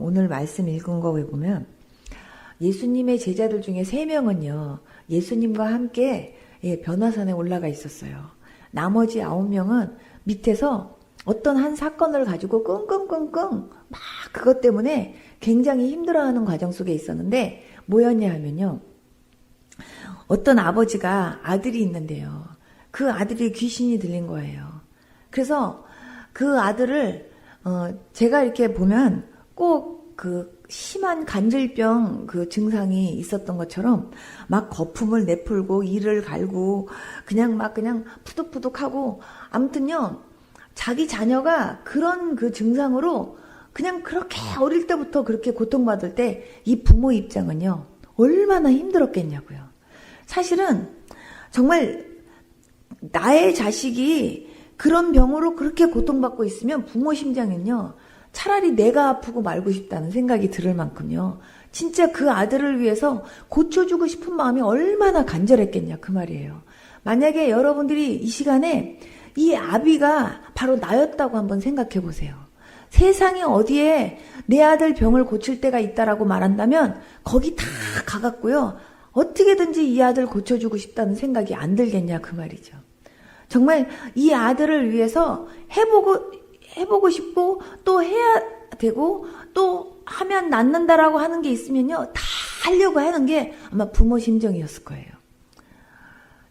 오늘 말씀 읽은 거 보면 예수님의 제자들 중에 3명은요. 예수님과 함께 변화산에 올라가 있었어요. 나머지 9명은 밑에서 어떤 한 사건을 가지고 끙끙끙끙 막 그것 때문에 굉장히 힘들어하는 과정 속에 있었는데 뭐였냐 하면요. 어떤 아버지가 아들이 있는데요. 그 아들이 귀신이 들린 거예요. 그래서 그 아들을 제가 이렇게 보면 꼭 그 심한 간질병 그 증상이 있었던 것처럼 막 거품을 내풀고 이를 갈고 그냥 푸득푸득하고 아무튼요. 자기 자녀가 그런 그 증상으로 그냥 그렇게 어릴 때부터 그렇게 고통받을 때 이 부모 입장은요. 얼마나 힘들었겠냐고요. 사실은 정말 나의 자식이 그런 병으로 그렇게 고통받고 있으면 부모 심장은요. 차라리 내가 아프고 말고 싶다는 생각이 들을 만큼요. 진짜 그 아들을 위해서 고쳐주고 싶은 마음이 얼마나 간절했겠냐 그 말이에요. 만약에 여러분들이 이 시간에 이 아비가 바로 나였다고 한번 생각해 보세요. 세상에 어디에 내 아들 병을 고칠 때가 있다라고 말한다면 거기 다 가갖고요. 어떻게든지 이 아들 고쳐주고 싶다는 생각이 안 들겠냐 그 말이죠. 정말 이 아들을 위해서 해보고 싶고 또 해야 되고 또 하면 낫는다라고 하는 게 있으면요. 다 하려고 하는 게 아마 부모 심정이었을 거예요.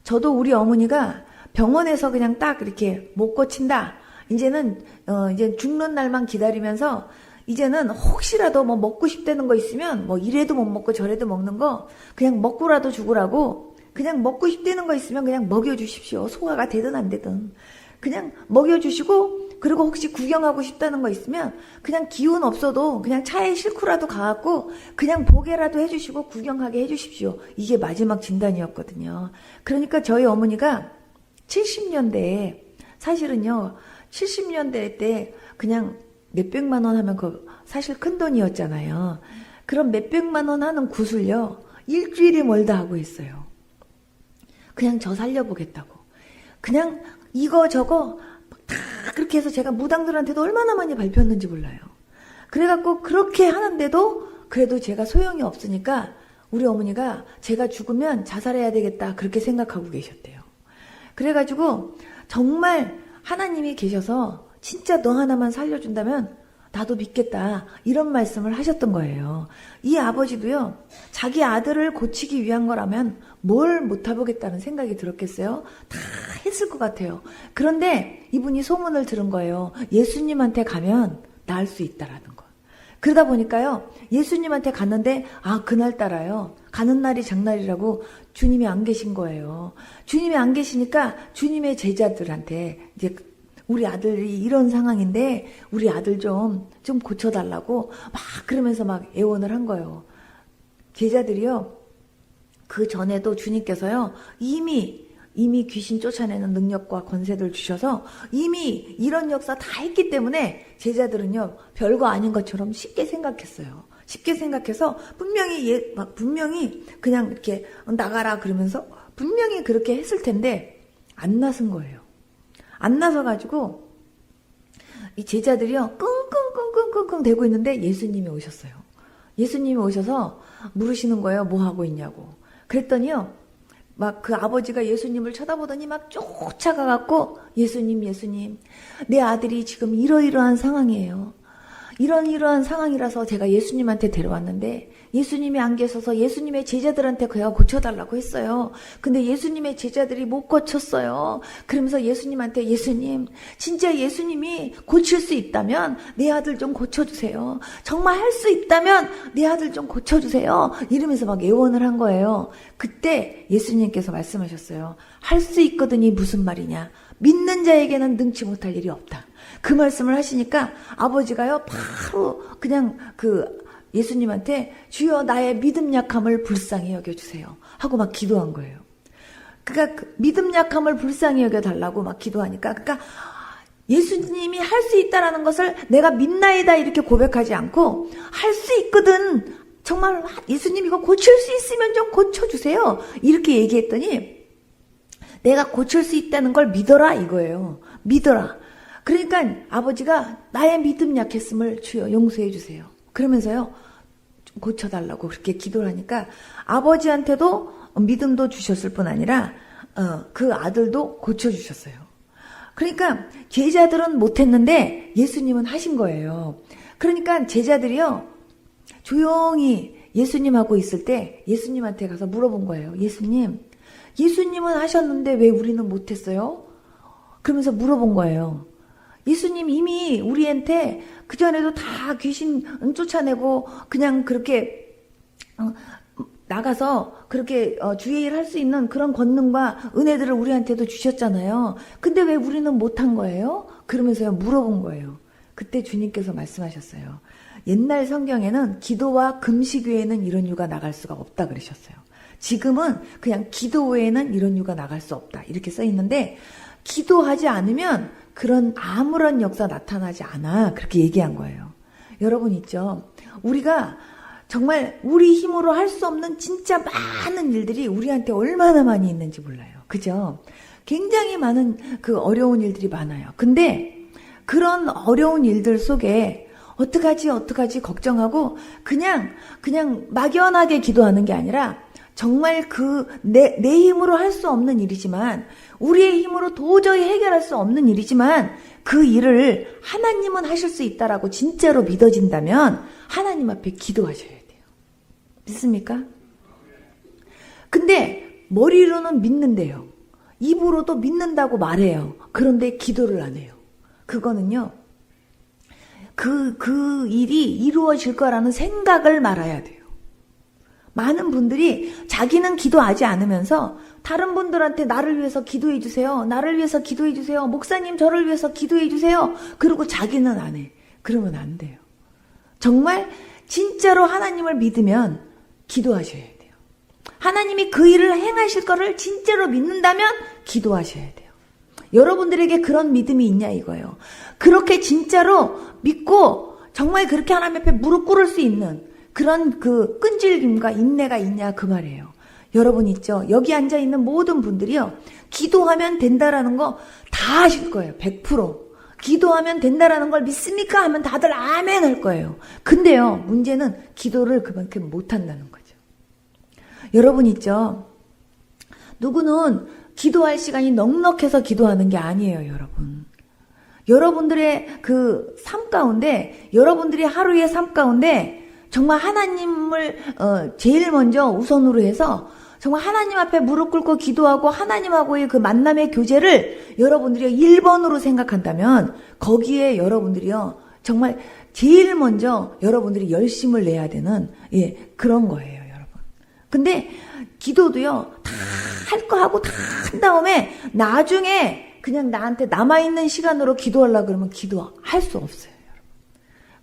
저도 우리 어머니가 병원에서 그냥 딱 이렇게 못 고친다. 이제 죽는 날만 기다리면서 이제는 혹시라도 뭐 먹고 싶다는 거 있으면 뭐 이래도 못 먹고 저래도 먹는 거 그냥 먹고라도 죽으라고 그냥 먹고 싶다는 거 있으면 그냥 먹여주십시오. 소화가 되든 안 되든. 그냥 먹여주시고 그리고 혹시 구경하고 싶다는 거 있으면 그냥 기운 없어도 그냥 차에 싣고라도 가갖고 그냥 보게라도 해주시고 구경하게 해주십시오. 이게 마지막 진단이었거든요. 그러니까 저희 어머니가 70년대에 사실은요. 70년대 때 그냥 몇백만 원 하면 그 사실 큰 돈이었잖아요. 그럼 몇백만 원 하는 굿을요. 일주일이 멀다 하고 있어요. 그냥 저 살려보겠다고. 그냥 이거 저거 다 그렇게 해서 제가 무당들한테도 얼마나 많이 발표했는지 몰라요. 그래갖고 그렇게 하는데도 그래도 제가 소용이 없으니까 우리 어머니가 제가 죽으면 자살해야 되겠다 그렇게 생각하고 계셨대요. 그래가지고 정말 하나님이 계셔서 진짜 너 하나만 살려준다면 나도 믿겠다 이런 말씀을 하셨던 거예요. 이 아버지도요. 자기 아들을 고치기 위한 거라면 뭘 못해보겠다는 생각이 들었겠어요? 다 했을 것 같아요. 그런데 이분이 소문을 들은 거예요. 예수님한테 가면 나을 수 있다라는 거. 그러다 보니까요. 예수님한테 갔는데 그날따라요. 가는 날이 장날이라고 주님이 안 계신 거예요. 주님이 안 계시니까 주님의 제자들한테 이제 우리 아들이 이런 상황인데 우리 아들 좀 고쳐달라고 막 그러면서 막 애원을 한 거예요. 제자들이요. 그 전에도 주님께서요. 이미 귀신 쫓아내는 능력과 권세를 주셔서 이미 이런 역사 다 했기 때문에 제자들은요. 별거 아닌 것처럼 쉽게 생각했어요. 쉽게 생각해서 분명히 그냥 이렇게 나가라 그러면서 분명히 그렇게 했을 텐데 안 나선 거예요. 안 나서가지고 이 제자들이요 끙끙끙끙끙 대고 있는데 예수님이 오셨어요. 예수님이 오셔서 물으시는 거예요. 뭐 하고 있냐고. 그랬더니요 막 그 아버지가 예수님을 쳐다보더니 막 쫓아가갖고 예수님 내 아들이 지금 이러이러한 상황이에요. 이러한 상황이라서 제가 예수님한테 데려왔는데 예수님이 안 계셔서 예수님의 제자들한테 그가 고쳐달라고 했어요. 근데 예수님의 제자들이 못 고쳤어요. 그러면서 예수님한테 예수님 진짜 예수님이 고칠 수 있다면 내 아들 좀 고쳐주세요. 정말 할 수 있다면 내 아들 좀 고쳐주세요. 이러면서 막 애원을 한 거예요. 그때 예수님께서 말씀하셨어요. 할 수 있거든이 무슨 말이냐. 믿는 자에게는 능치 못할 일이 없다. 그 말씀을 하시니까 아버지가요 바로 그냥 예수님한테 주여 나의 믿음 약함을 불쌍히 여겨주세요 하고 막 기도한 거예요. 그러니까 믿음 약함을 불쌍히 여겨달라고 막 기도하니까 그러니까 예수님이 할 수 있다라는 것을 내가 믿나이다 이렇게 고백하지 않고 할 수 있거든 정말 예수님 이거 고칠 수 있으면 좀 고쳐주세요 이렇게 얘기했더니 내가 고칠 수 있다는 걸 믿어라 이거예요. 믿어라. 그러니까 아버지가 나의 믿음 약했음을 주여 용서해 주세요. 그러면서요, 좀 고쳐달라고 그렇게 기도를 하니까 아버지한테도 믿음도 주셨을 뿐 아니라 그 아들도 고쳐주셨어요. 그러니까 제자들은 못했는데 예수님은 하신 거예요. 그러니까 제자들이요, 조용히 예수님하고 있을 때 예수님한테 가서 물어본 거예요. 예수님은 하셨는데 왜 우리는 못했어요? 그러면서 물어본 거예요. 예수님 이미 우리한테 그전에도 다 귀신 쫓아내고 그냥 그렇게 나가서 그렇게 주의를 할 수 있는 그런 권능과 은혜들을 우리한테도 주셨잖아요. 근데 왜 우리는 못한 거예요? 그러면서요, 물어본 거예요. 그때 주님께서 말씀하셨어요. 옛날 성경에는 기도와 금식 외에는 이런 유가 나갈 수가 없다 그러셨어요. 지금은 그냥 기도 외에는 이런 유가 나갈 수 없다 이렇게 써 있는데, 기도하지 않으면 그런 아무런 역사 나타나지 않아 그렇게 얘기한 거예요. 여러분 있죠, 우리가 정말 우리 힘으로 할 수 없는 진짜 많은 일들이 우리한테 얼마나 많이 있는지 몰라요. 그죠? 굉장히 많은 그 어려운 일들이 많아요. 근데 그런 어려운 일들 속에 어떡하지 걱정하고 그냥 막연하게 기도하는 게 아니라 정말 내 힘으로 할 수 없는 일이지만, 우리의 힘으로 도저히 해결할 수 없는 일이지만 그 일을 하나님은 하실 수 있다라고 진짜로 믿어진다면 하나님 앞에 기도하셔야 돼요. 믿습니까? 근데 머리로는 믿는데요, 입으로도 믿는다고 말해요. 그런데 기도를 안 해요. 그거는요, 그 일이 이루어질 거라는 생각을 말아야 돼요. 많은 분들이 자기는 기도하지 않으면서 다른 분들한테 나를 위해서 기도해 주세요, 나를 위해서 기도해 주세요, 목사님 저를 위해서 기도해 주세요, 그리고 자기는 안 해. 그러면 안 돼요. 정말 진짜로 하나님을 믿으면 기도하셔야 돼요. 하나님이 그 일을 행하실 거를 진짜로 믿는다면 기도하셔야 돼요. 여러분들에게 그런 믿음이 있냐 이거예요. 그렇게 진짜로 믿고 정말 그렇게 하나님 앞에 무릎 꿇을 수 있는 그런 그 끈질김과 인내가 있냐 그 말이에요. 여러분 있죠, 여기 앉아있는 모든 분들이요, 기도하면 된다라는 거 다 하실 거예요. 100%. 기도하면 된다라는 걸 믿습니까? 하면 다들 아멘 할 거예요. 근데요, 문제는 기도를 그만큼 못한다는 거죠. 여러분 있죠, 누구는 기도할 시간이 넉넉해서 기도하는 게 아니에요. 여러분들의 그 삶 가운데, 여러분들이 하루의 삶 가운데 정말 하나님을 제일 먼저 우선으로 해서 정말 하나님 앞에 무릎 꿇고 기도하고 하나님하고의 그 만남의 교제를 여러분들이 1번으로 생각한다면 거기에 여러분들이요, 정말 제일 먼저 여러분들이 열심을 내야 되는 그런 거예요, 여러분. 근데 기도도요, 다 할 거 하고 다 한 다음에 나중에 그냥 나한테 남아있는 시간으로 기도하려고 그러면 기도할 수 없어요, 여러분.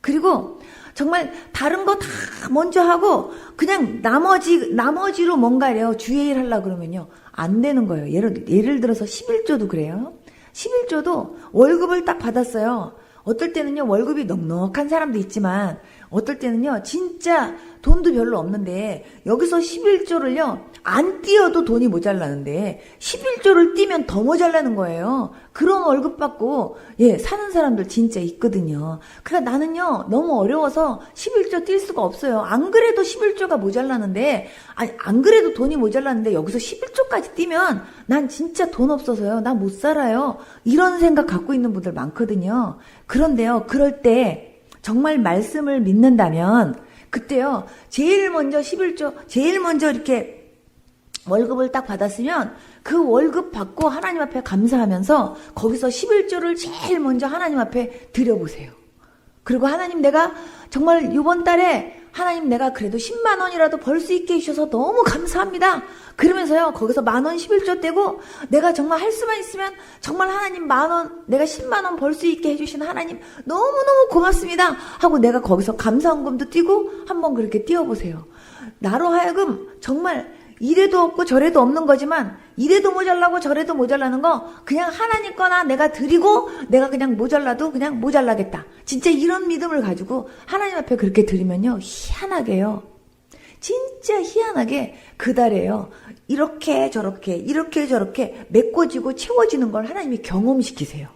그리고 정말 다른 거 다 먼저 하고 그냥 나머지로 뭔가요 주의 일 하려고 그러면요 안 되는 거예요. 예를 들어서 11조도 그래요. 11조도 월급을 딱 받았어요. 어떨 때는요 월급이 넉넉한 사람도 있지만 어떨 때는요 진짜 돈도 별로 없는데 여기서 11조를요 안 띄어도 돈이 모자라는데 11조를 띄면 더 모자라는 거예요. 그런 월급 받고 사는 사람들 진짜 있거든요. 그러니까 나는요 너무 어려워서 11조 뛸 수가 없어요. 안 그래도 11조가 모자라는데, 아니 안 그래도 돈이 모자라는데 여기서 11조까지 띄면 난 진짜 돈 없어서요 나 못 살아요. 이런 생각 갖고 있는 분들 많거든요. 그런데요 그럴 때 정말 말씀을 믿는다면 그때요 제일 먼저 11조 제일 먼저 이렇게 월급을 딱 받았으면 그 월급 받고 하나님 앞에 감사하면서 거기서 11조를 제일 먼저 하나님 앞에 드려보세요. 그리고 하나님 내가 정말 이번 달에 하나님 내가 그래도 10만 원이라도 벌 수 있게 해주셔서 너무 감사합니다. 그러면서요 거기서 10,000원 11조 떼고 내가 정말 할 수만 있으면 정말 하나님 10,000원 내가 10만 원 벌 수 있게 해주신 하나님 너무너무 고맙습니다 하고 내가 거기서 감사원금도 띄고 한번 그렇게 띄워보세요. 나로 하여금 정말 이래도 없고 저래도 없는 거지만 이래도 모자라고 저래도 모자라는 거 그냥 하나님 거나 내가 드리고 내가 그냥 모자라도 그냥 모자라겠다. 진짜 이런 믿음을 가지고 하나님 앞에 그렇게 드리면요 희한하게요 진짜 희한하게 그 달에요 이렇게 저렇게 메꿔지고 채워지는 걸 하나님이 경험시키세요.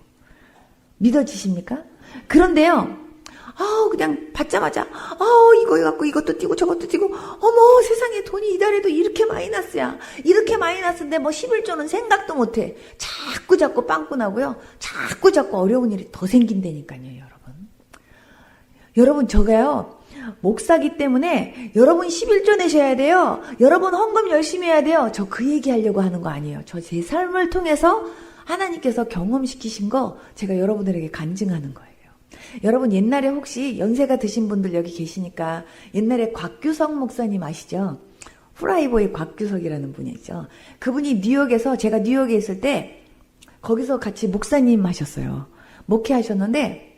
믿어지십니까? 그런데요 그냥 받자마자 이거 갖고 이것도 띄고 저것도 띄고 어머 세상에 돈이 이달에도 이렇게 마이너스야. 이렇게 마이너스인데 뭐 11조는 생각도 못해. 자꾸 빵꾸 나고요. 자꾸 어려운 일이 더 생긴다니까요, 여러분. 여러분 저가요. 목사기 때문에 여러분 11조 내셔야 돼요. 여러분 헌금 열심히 해야 돼요. 저 그 얘기 하려고 하는 거 아니에요. 저 제 삶을 통해서 하나님께서 경험시키신 거 제가 여러분들에게 간증하는 거예요. 여러분 옛날에 혹시 연세가 드신 분들 여기 계시니까 옛날에 곽규석 목사님 아시죠? 후라이보이 곽규석이라는 분이 있죠. 그분이 뉴욕에서 제가 뉴욕에 있을 때 거기서 같이 목사님 하셨어요. 목회하셨는데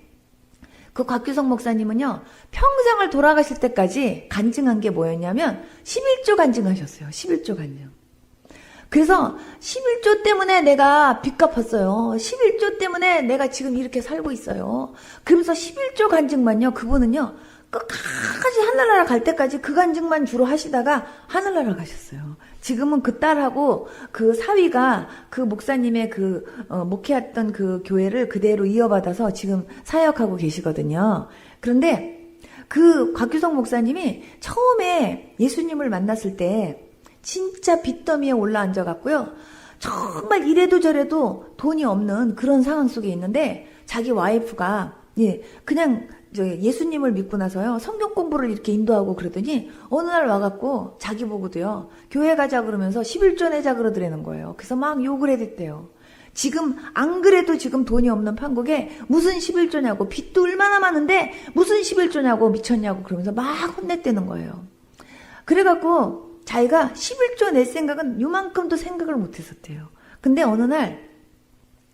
그 곽규석 목사님은요, 평생을 돌아가실 때까지 간증한 게 뭐였냐면 11조 간증하셨어요. 11조 간증. 그래서 11조 때문에 내가 빚 갚았어요. 11조 때문에 내가 지금 이렇게 살고 있어요. 그러면서 11조 간증만요, 그분은요, 끝까지 하늘나라 갈 때까지 그 간증만 주로 하시다가 하늘나라 가셨어요. 지금은 그 딸하고 그 사위가 그 목사님의 목회했던 그 교회를 그대로 이어받아서 지금 사역하고 계시거든요. 그런데 그 곽규석 목사님이 처음에 예수님을 만났을 때 진짜 빚더미에 올라앉아 갖고요. 정말 이래도 저래도 돈이 없는 그런 상황 속에 있는데 자기 와이프가 그냥 예수님을 믿고 나서요. 성경 공부를 이렇게 인도하고 그러더니 어느 날 와갖고 자기 보고도요. 교회 가자 그러면서 11조 내자 그러더라는 거예요. 그래서 막 욕을 해댔대요. 지금 안 그래도 지금 돈이 없는 판국에 무슨 11조냐고 빚도 얼마나 많은데 무슨 11조냐고 미쳤냐고 그러면서 막 혼냈다는 거예요. 그래갖고 자기가 11조 낼 생각은 요만큼도 생각을 못했었대요. 근데 어느 날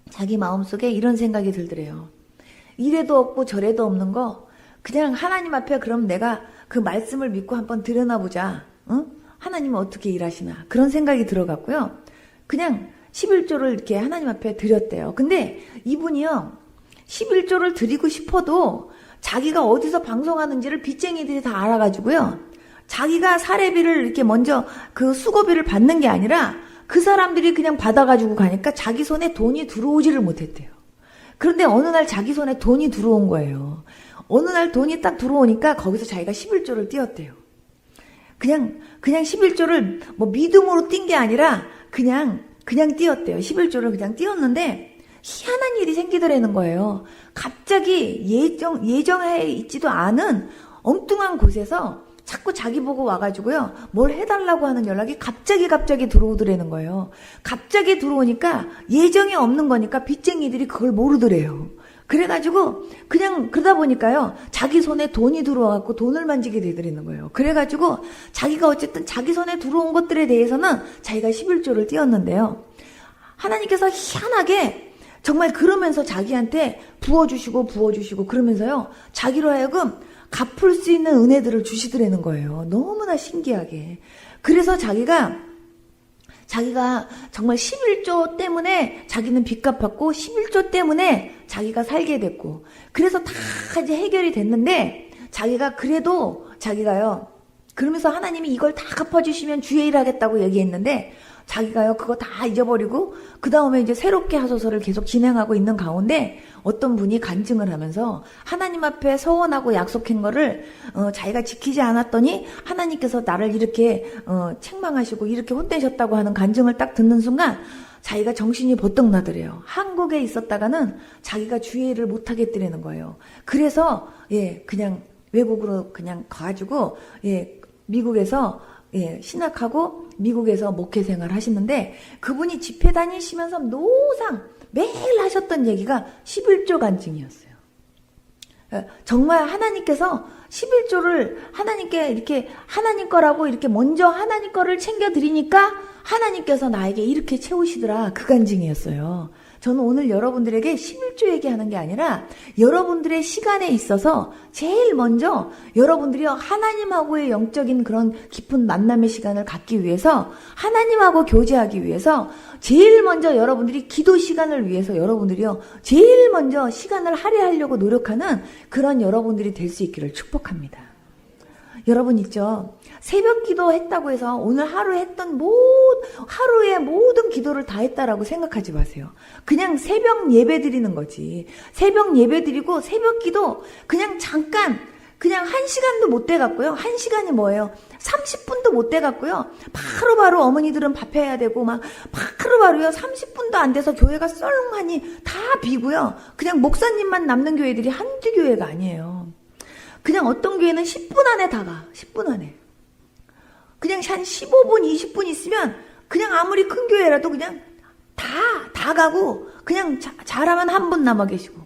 자기 마음속에 이런 생각이 들더래요. 이래도 없고 저래도 없는 거 그냥 하나님 앞에 그럼 내가 그 말씀을 믿고 한번 들여다보자. 응? 하나님은 어떻게 일하시나 그런 생각이 들어갔고요. 그냥 11조를 이렇게 하나님 앞에 드렸대요. 근데 이분이요 11조를 드리고 싶어도 자기가 어디서 방송하는지를 빚쟁이들이 다 알아가지고요. 자기가 사례비를 이렇게 먼저 그 수고비를 받는 게 아니라 그 사람들이 그냥 받아가지고 가니까 자기 손에 돈이 들어오지를 못했대요. 그런데 어느 날 자기 손에 돈이 들어온 거예요. 어느 날 돈이 딱 들어오니까 거기서 자기가 11조를 띄었대요. 그냥 11조를 뭐 믿음으로 띈 게 아니라 그냥 띄었대요. 11조를 그냥 띄었는데 희한한 일이 생기더라는 거예요. 갑자기 예정해 있지도 않은 엉뚱한 곳에서 자꾸 자기 보고 와가지고요. 뭘 해달라고 하는 연락이 갑자기 들어오더라는 거예요. 갑자기 들어오니까 예정이 없는 거니까 빚쟁이들이 그걸 모르더래요. 그래가지고 그냥 그러다 보니까요. 자기 손에 돈이 들어와갖고 돈을 만지게 되더라는 거예요. 그래가지고 자기가 어쨌든 자기 손에 들어온 것들에 대해서는 자기가 11조를 띄었는데요. 하나님께서 희한하게 정말 그러면서 자기한테 부어주시고 그러면서요. 자기로 하여금 갚을 수 있는 은혜들을 주시더라는 거예요. 너무나 신기하게. 그래서 자기가 정말 11조 때문에 자기는 빚 갚았고 11조 때문에 자기가 살게 됐고 그래서 다 이제 해결이 됐는데 자기가요 그러면서 하나님이 이걸 다 갚아주시면 주의 일 하겠다고 얘기했는데 자기가요 그거 다 잊어버리고 그 다음에 이제 새롭게 하소서를 계속 진행하고 있는 가운데 어떤 분이 간증을 하면서 하나님 앞에 서원하고 약속한 거를 자기가 지키지 않았더니 하나님께서 나를 이렇게 책망하시고 이렇게 혼내셨다고 하는 간증을 딱 듣는 순간 자기가 정신이 버떡 나더래요. 한국에 있었다가는 자기가 주의 일을 못 하겠더라는 거예요. 그래서 그냥 외국으로 그냥 가가지고 미국에서 신학하고 미국에서 목회 생활 하시는데 그분이 집회 다니시면서 노상 매일 하셨던 얘기가 11조 간증이었어요. 정말 하나님께서 11조를 하나님께 이렇게 하나님 거라고 이렇게 먼저 하나님 거를 챙겨드리니까 하나님께서 나에게 이렇게 채우시더라. 그 간증이었어요. 저는 오늘 여러분들에게 11조 얘기하는 게 아니라 여러분들의 시간에 있어서 제일 먼저 여러분들이 하나님하고의 영적인 그런 깊은 만남의 시간을 갖기 위해서 하나님하고 교제하기 위해서 제일 먼저 여러분들이 기도 시간을 위해서 여러분들이요 제일 먼저 시간을 할애하려고 노력하는 그런 여러분들이 될 수 있기를 축복합니다. 여러분 있죠? 새벽 기도 했다고 해서 오늘 하루 했던 하루의 모든 기도를 다 했다라고 생각하지 마세요. 그냥 새벽 예배 드리는 거지. 새벽 예배 드리고 새벽 기도 그냥 잠깐, 그냥 1시간도 못 돼갖고요. 1시간이 뭐예요? 30분도 못 돼갖고요. 바로바로 어머니들은 밥 해야 되고 막 바로바로요. 30분도 안 돼서 교회가 썰렁하니 다 비고요. 그냥 목사님만 남는 교회들이 한두 교회가 아니에요. 그냥 어떤 교회는 10분 안에 다 가. 10분 안에. 그냥 한 15분, 20분 있으면 그냥 아무리 큰 교회라도 그냥 다 가고 그냥 잘하면 한 분 남아 계시고.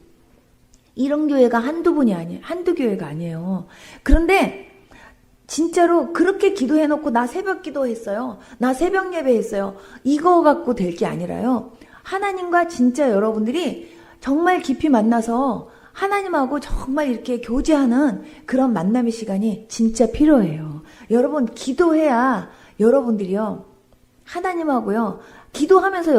이런 교회가 한두 교회가 아니에요. 그런데 진짜로 그렇게 기도해놓고 나 새벽 기도했어요. 나 새벽 예배했어요. 이거 갖고 될 게 아니라요. 하나님과 진짜 여러분들이 정말 깊이 만나서 하나님하고 정말 이렇게 교제하는 그런 만남의 시간이 진짜 필요해요. 여러분 기도해야 여러분들이요. 하나님하고요. 기도하면서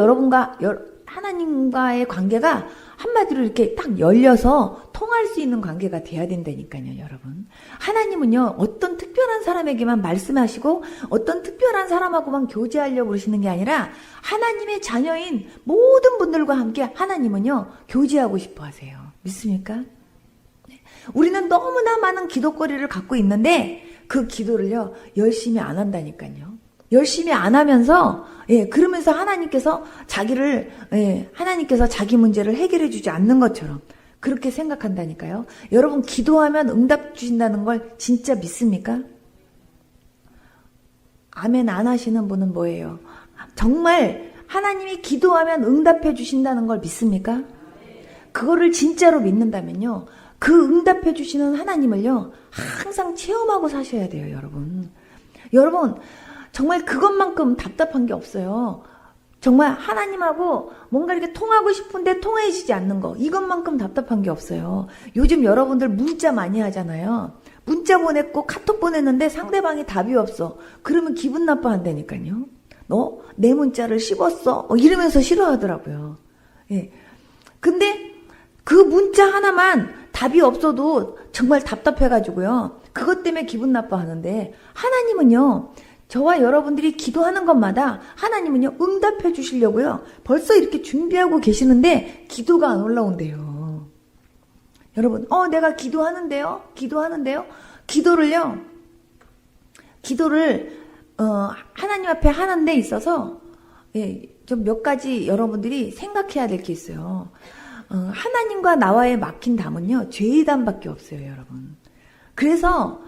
하나님과의 관계가 한마디로 이렇게 딱 열려서 통할 수 있는 관계가 돼야 된다니까요, 여러분. 하나님은요, 어떤 특별한 사람에게만 말씀하시고 어떤 특별한 사람하고만 교제하려고 그러시는 게 아니라 하나님의 자녀인 모든 분들과 함께 하나님은요, 교제하고 싶어 하세요. 믿습니까? 우리는 너무나 많은 기도거리를 갖고 있는데 그 기도를요, 열심히 안 한다니까요. 열심히 안 하면서, 그러면서 하나님께서 하나님께서 자기 문제를 해결해 주지 않는 것처럼 그렇게 생각한다니까요. 여러분, 기도하면 응답 주신다는 걸 진짜 믿습니까? 아멘 안 하시는 분은 뭐예요? 정말 하나님이 기도하면 응답해 주신다는 걸 믿습니까? 그거를 진짜로 믿는다면요. 그 응답해 주시는 하나님을요. 항상 체험하고 사셔야 돼요, 여러분. 여러분, 정말 그것만큼 답답한 게 없어요. 정말 하나님하고 뭔가 이렇게 통하고 싶은데 통해지지 않는 거. 이것만큼 답답한 게 없어요. 요즘 여러분들 문자 많이 하잖아요. 문자 보냈고 카톡 보냈는데 상대방이 답이 없어. 그러면 기분 나빠한다니까요. 너 내 문자를 씹었어? 이러면서 싫어하더라고요. 근데 그 문자 하나만 답이 없어도 정말 답답해가지고요. 그것 때문에 기분 나빠하는데 하나님은요. 저와 여러분들이 기도하는 것마다 하나님은요. 응답해 주시려고요. 벌써 이렇게 준비하고 계시는데 기도가 안 올라온대요. 여러분, 내가 기도하는데요. 기도를 하나님 앞에 하는 데 있어서 좀 몇 가지 여러분들이 생각해야 될 게 있어요. 하나님과 나와의 막힌 담은요. 죄의 담밖에 없어요, 여러분. 그래서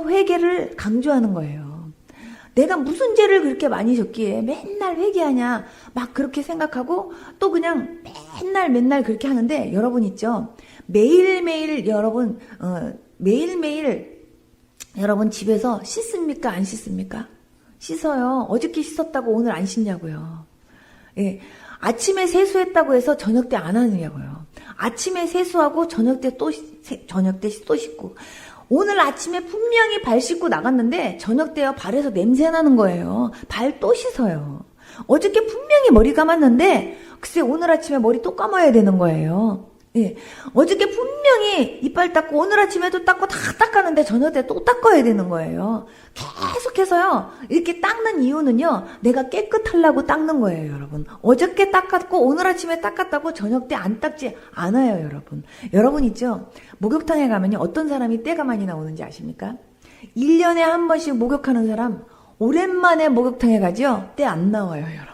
회개를 강조하는 거예요. 내가 무슨 죄를 그렇게 많이 졌기에 맨날 회개하냐 막 그렇게 생각하고 또 그냥 맨날 그렇게 하는데 여러분 있죠. 매일매일 여러분 집에서 씻습니까? 안 씻습니까? 씻어요. 어저께 씻었다고 오늘 안 씻냐고요. 아침에 세수했다고 해서 저녁 때 안 하느냐고요. 아침에 세수하고 저녁 때 또 씻고 오늘 아침에 분명히 발 씻고 나갔는데 저녁 때요 발에서 냄새 나는 거예요. 발 또 씻어요. 어저께 분명히 머리 감았는데 글쎄 오늘 아침에 머리 또 감아야 되는 거예요. 어저께 분명히 이빨 닦고 오늘 아침에도 닦고 다 닦았는데 저녁 때 또 닦아야 되는 거예요. 계속해서요. 이렇게 닦는 이유는요. 내가 깨끗하려고 닦는 거예요, 여러분. 어저께 닦았고 오늘 아침에 닦았다고 저녁 때 안 닦지 않아요, 여러분. 여러분 있죠? 목욕탕에 가면요. 어떤 사람이 때가 많이 나오는지 아십니까? 1년에 한 번씩 목욕하는 사람 오랜만에 목욕탕에 가죠? 때 안 나와요, 여러분.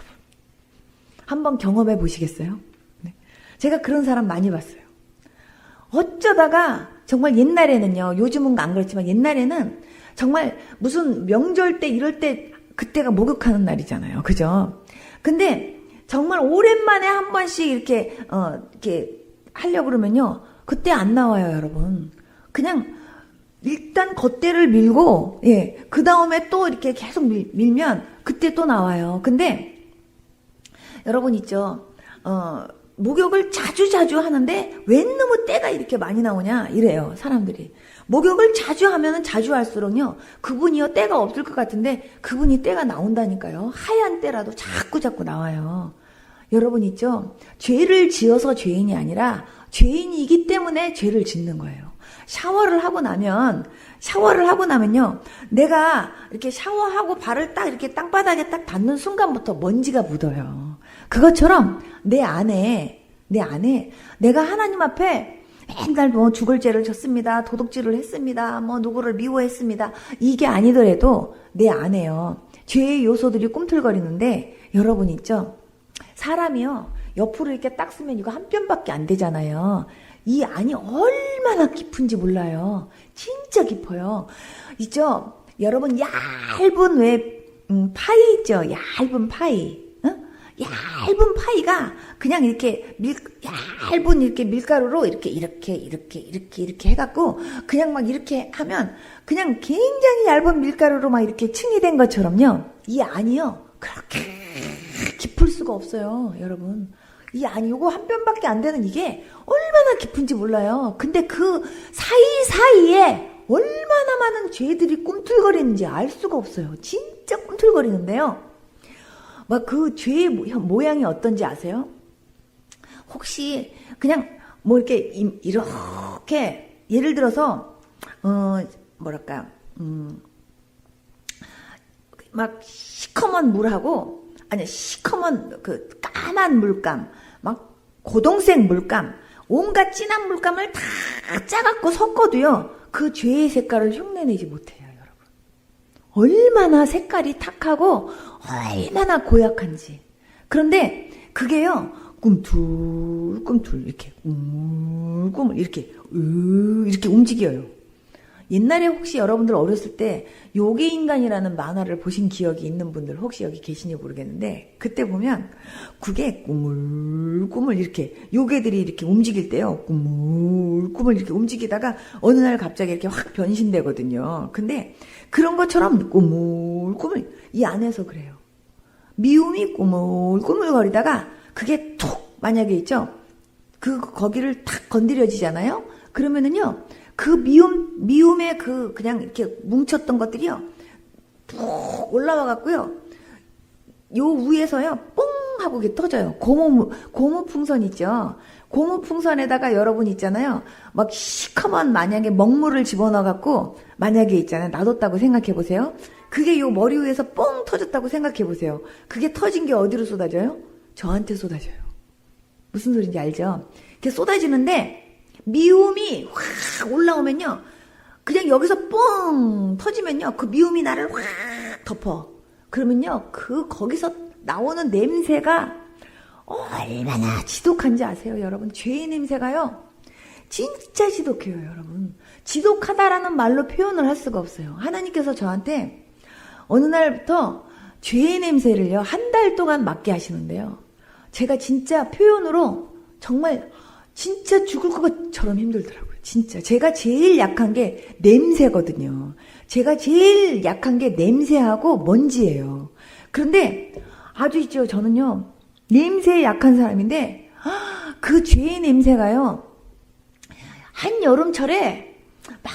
한번 경험해 보시겠어요? 제가 그런 사람 많이 봤어요. 어쩌다가 정말 옛날에는요. 요즘은 안 그렇지만 옛날에는 정말 무슨 명절 때 이럴 때 그때가 목욕하는 날이잖아요. 그죠? 근데 정말 오랜만에 한 번씩 이렇게 하려고 그러면요. 그때 안 나와요, 여러분. 그냥 일단 겉대를 밀고 그 다음에 또 이렇게 계속 밀면 그때 또 나와요. 근데 여러분 있죠? 목욕을 자주 하는데 왜 너무 때가 이렇게 많이 나오냐 이래요, 사람들이. 목욕을 자주 하면은 자주 할수록요, 그분이요, 때가 없을 것 같은데 그분이 때가 나온다니까요. 하얀 때라도 자꾸 나와요. 여러분 있죠? 죄를 지어서 죄인이 아니라 죄인이기 때문에 죄를 짓는 거예요. 샤워를 하고 나면 샤워를 하고 나면요, 내가 이렇게 샤워하고 발을 딱 이렇게 땅바닥에 딱 닿는 순간부터 먼지가 묻어요. 그것처럼 내 안에 내가 하나님 앞에 맨날 뭐 죽을 죄를 졌습니다, 도둑질을 했습니다, 뭐 누구를 미워했습니다, 이게 아니더라도 내 안에요, 죄의 요소들이 꿈틀거리는데, 여러분 있죠? 사람이요, 옆으로 이렇게 딱 쓰면 이거 한 뼘밖에 안 되잖아요. 이 안이 얼마나 깊은지 몰라요. 진짜 깊어요. 있죠? 여러분, 얇은 파이 있죠? 얇은 파이. 응? 얇은 파이가 그냥 이렇게 얇은 이렇게 밀가루로 이렇게 해갖고 그냥 막 이렇게 하면 그냥 굉장히 얇은 밀가루로 막 이렇게 층이 된 것처럼요. 이 안이요, 그렇게 깊을 수가 없어요, 여러분. 이 안이 요거 한 뼘밖에 안 되는 이게 얼마나 깊은지 몰라요. 근데 그 사이사이에 얼마나 많은 죄들이 꿈틀거리는지 알 수가 없어요. 진짜 꿈틀거리는데요. 막 그 죄의 모양이 어떤지 아세요? 혹시 그냥 뭐 이렇게 예를 들어서 뭐랄까 막 시커먼 물하고, 아니 시커먼 그 까만 물감, 막 고동색 물감, 온갖 진한 물감을 다 짜갖고 섞어도요, 그 죄의 색깔을 흉내내지 못해요, 여러분. 얼마나 색깔이 탁하고 얼마나 고약한지. 그런데 그게요, 꿈틀꿈틀 이렇게 꿈을 이렇게 움직여요. 옛날에 혹시 여러분들 어렸을 때 요괴인간이라는 만화를 보신 기억이 있는 분들 혹시 여기 계시니 모르겠는데, 그때 보면 그게 꾸물꾸물 이렇게 요괴들이 이렇게 움직일 때요, 꾸물꾸물 이렇게 움직이다가 어느 날 갑자기 이렇게 확 변신되거든요. 근데 그런 것처럼 꾸물꾸물 이 안에서 그래요. 미움이 꾸물꾸물 거리다가 그게 툭 만약에 있죠, 거기를 탁 건드려지잖아요. 그러면은요, 그 미움의 그냥 이렇게 뭉쳤던 것들이요, 푹 올라와 갖고요, 요 위에서요, 뽕 하고 이게 터져요. 고무풍선 있죠? 고무풍선에다가 여러분 있잖아요, 막 시커먼 만약에 먹물을 집어넣어 갖고 만약에 있잖아요, 놔뒀다고 생각해 보세요. 그게 요 머리 위에서 뽕 터졌다고 생각해 보세요. 그게 터진 게 어디로 쏟아져요? 저한테 쏟아져요. 무슨 소리인지 알죠? 이렇게 쏟아지는데, 미움이 확 올라오면요, 그냥 여기서 뻥 터지면요, 그 미움이 나를 확 덮어. 그러면요, 거기서 나오는 냄새가 얼마나 지독한지 아세요, 여러분? 죄의 냄새가요, 진짜 지독해요, 여러분. 지독하다라는 말로 표현을 할 수가 없어요. 하나님께서 저한테 어느 날부터 죄의 냄새를요, 한 달 동안 맡게 하시는데요, 제가 진짜 표현으로 정말 진짜 죽을 것처럼 힘들더라고요. 진짜 제가 제일 약한 게 냄새거든요. 제가 제일 약한 게 냄새하고 먼지예요. 그런데 아주 있죠, 저는요, 냄새에 약한 사람인데, 그 죄의 냄새가요, 한여름철에 막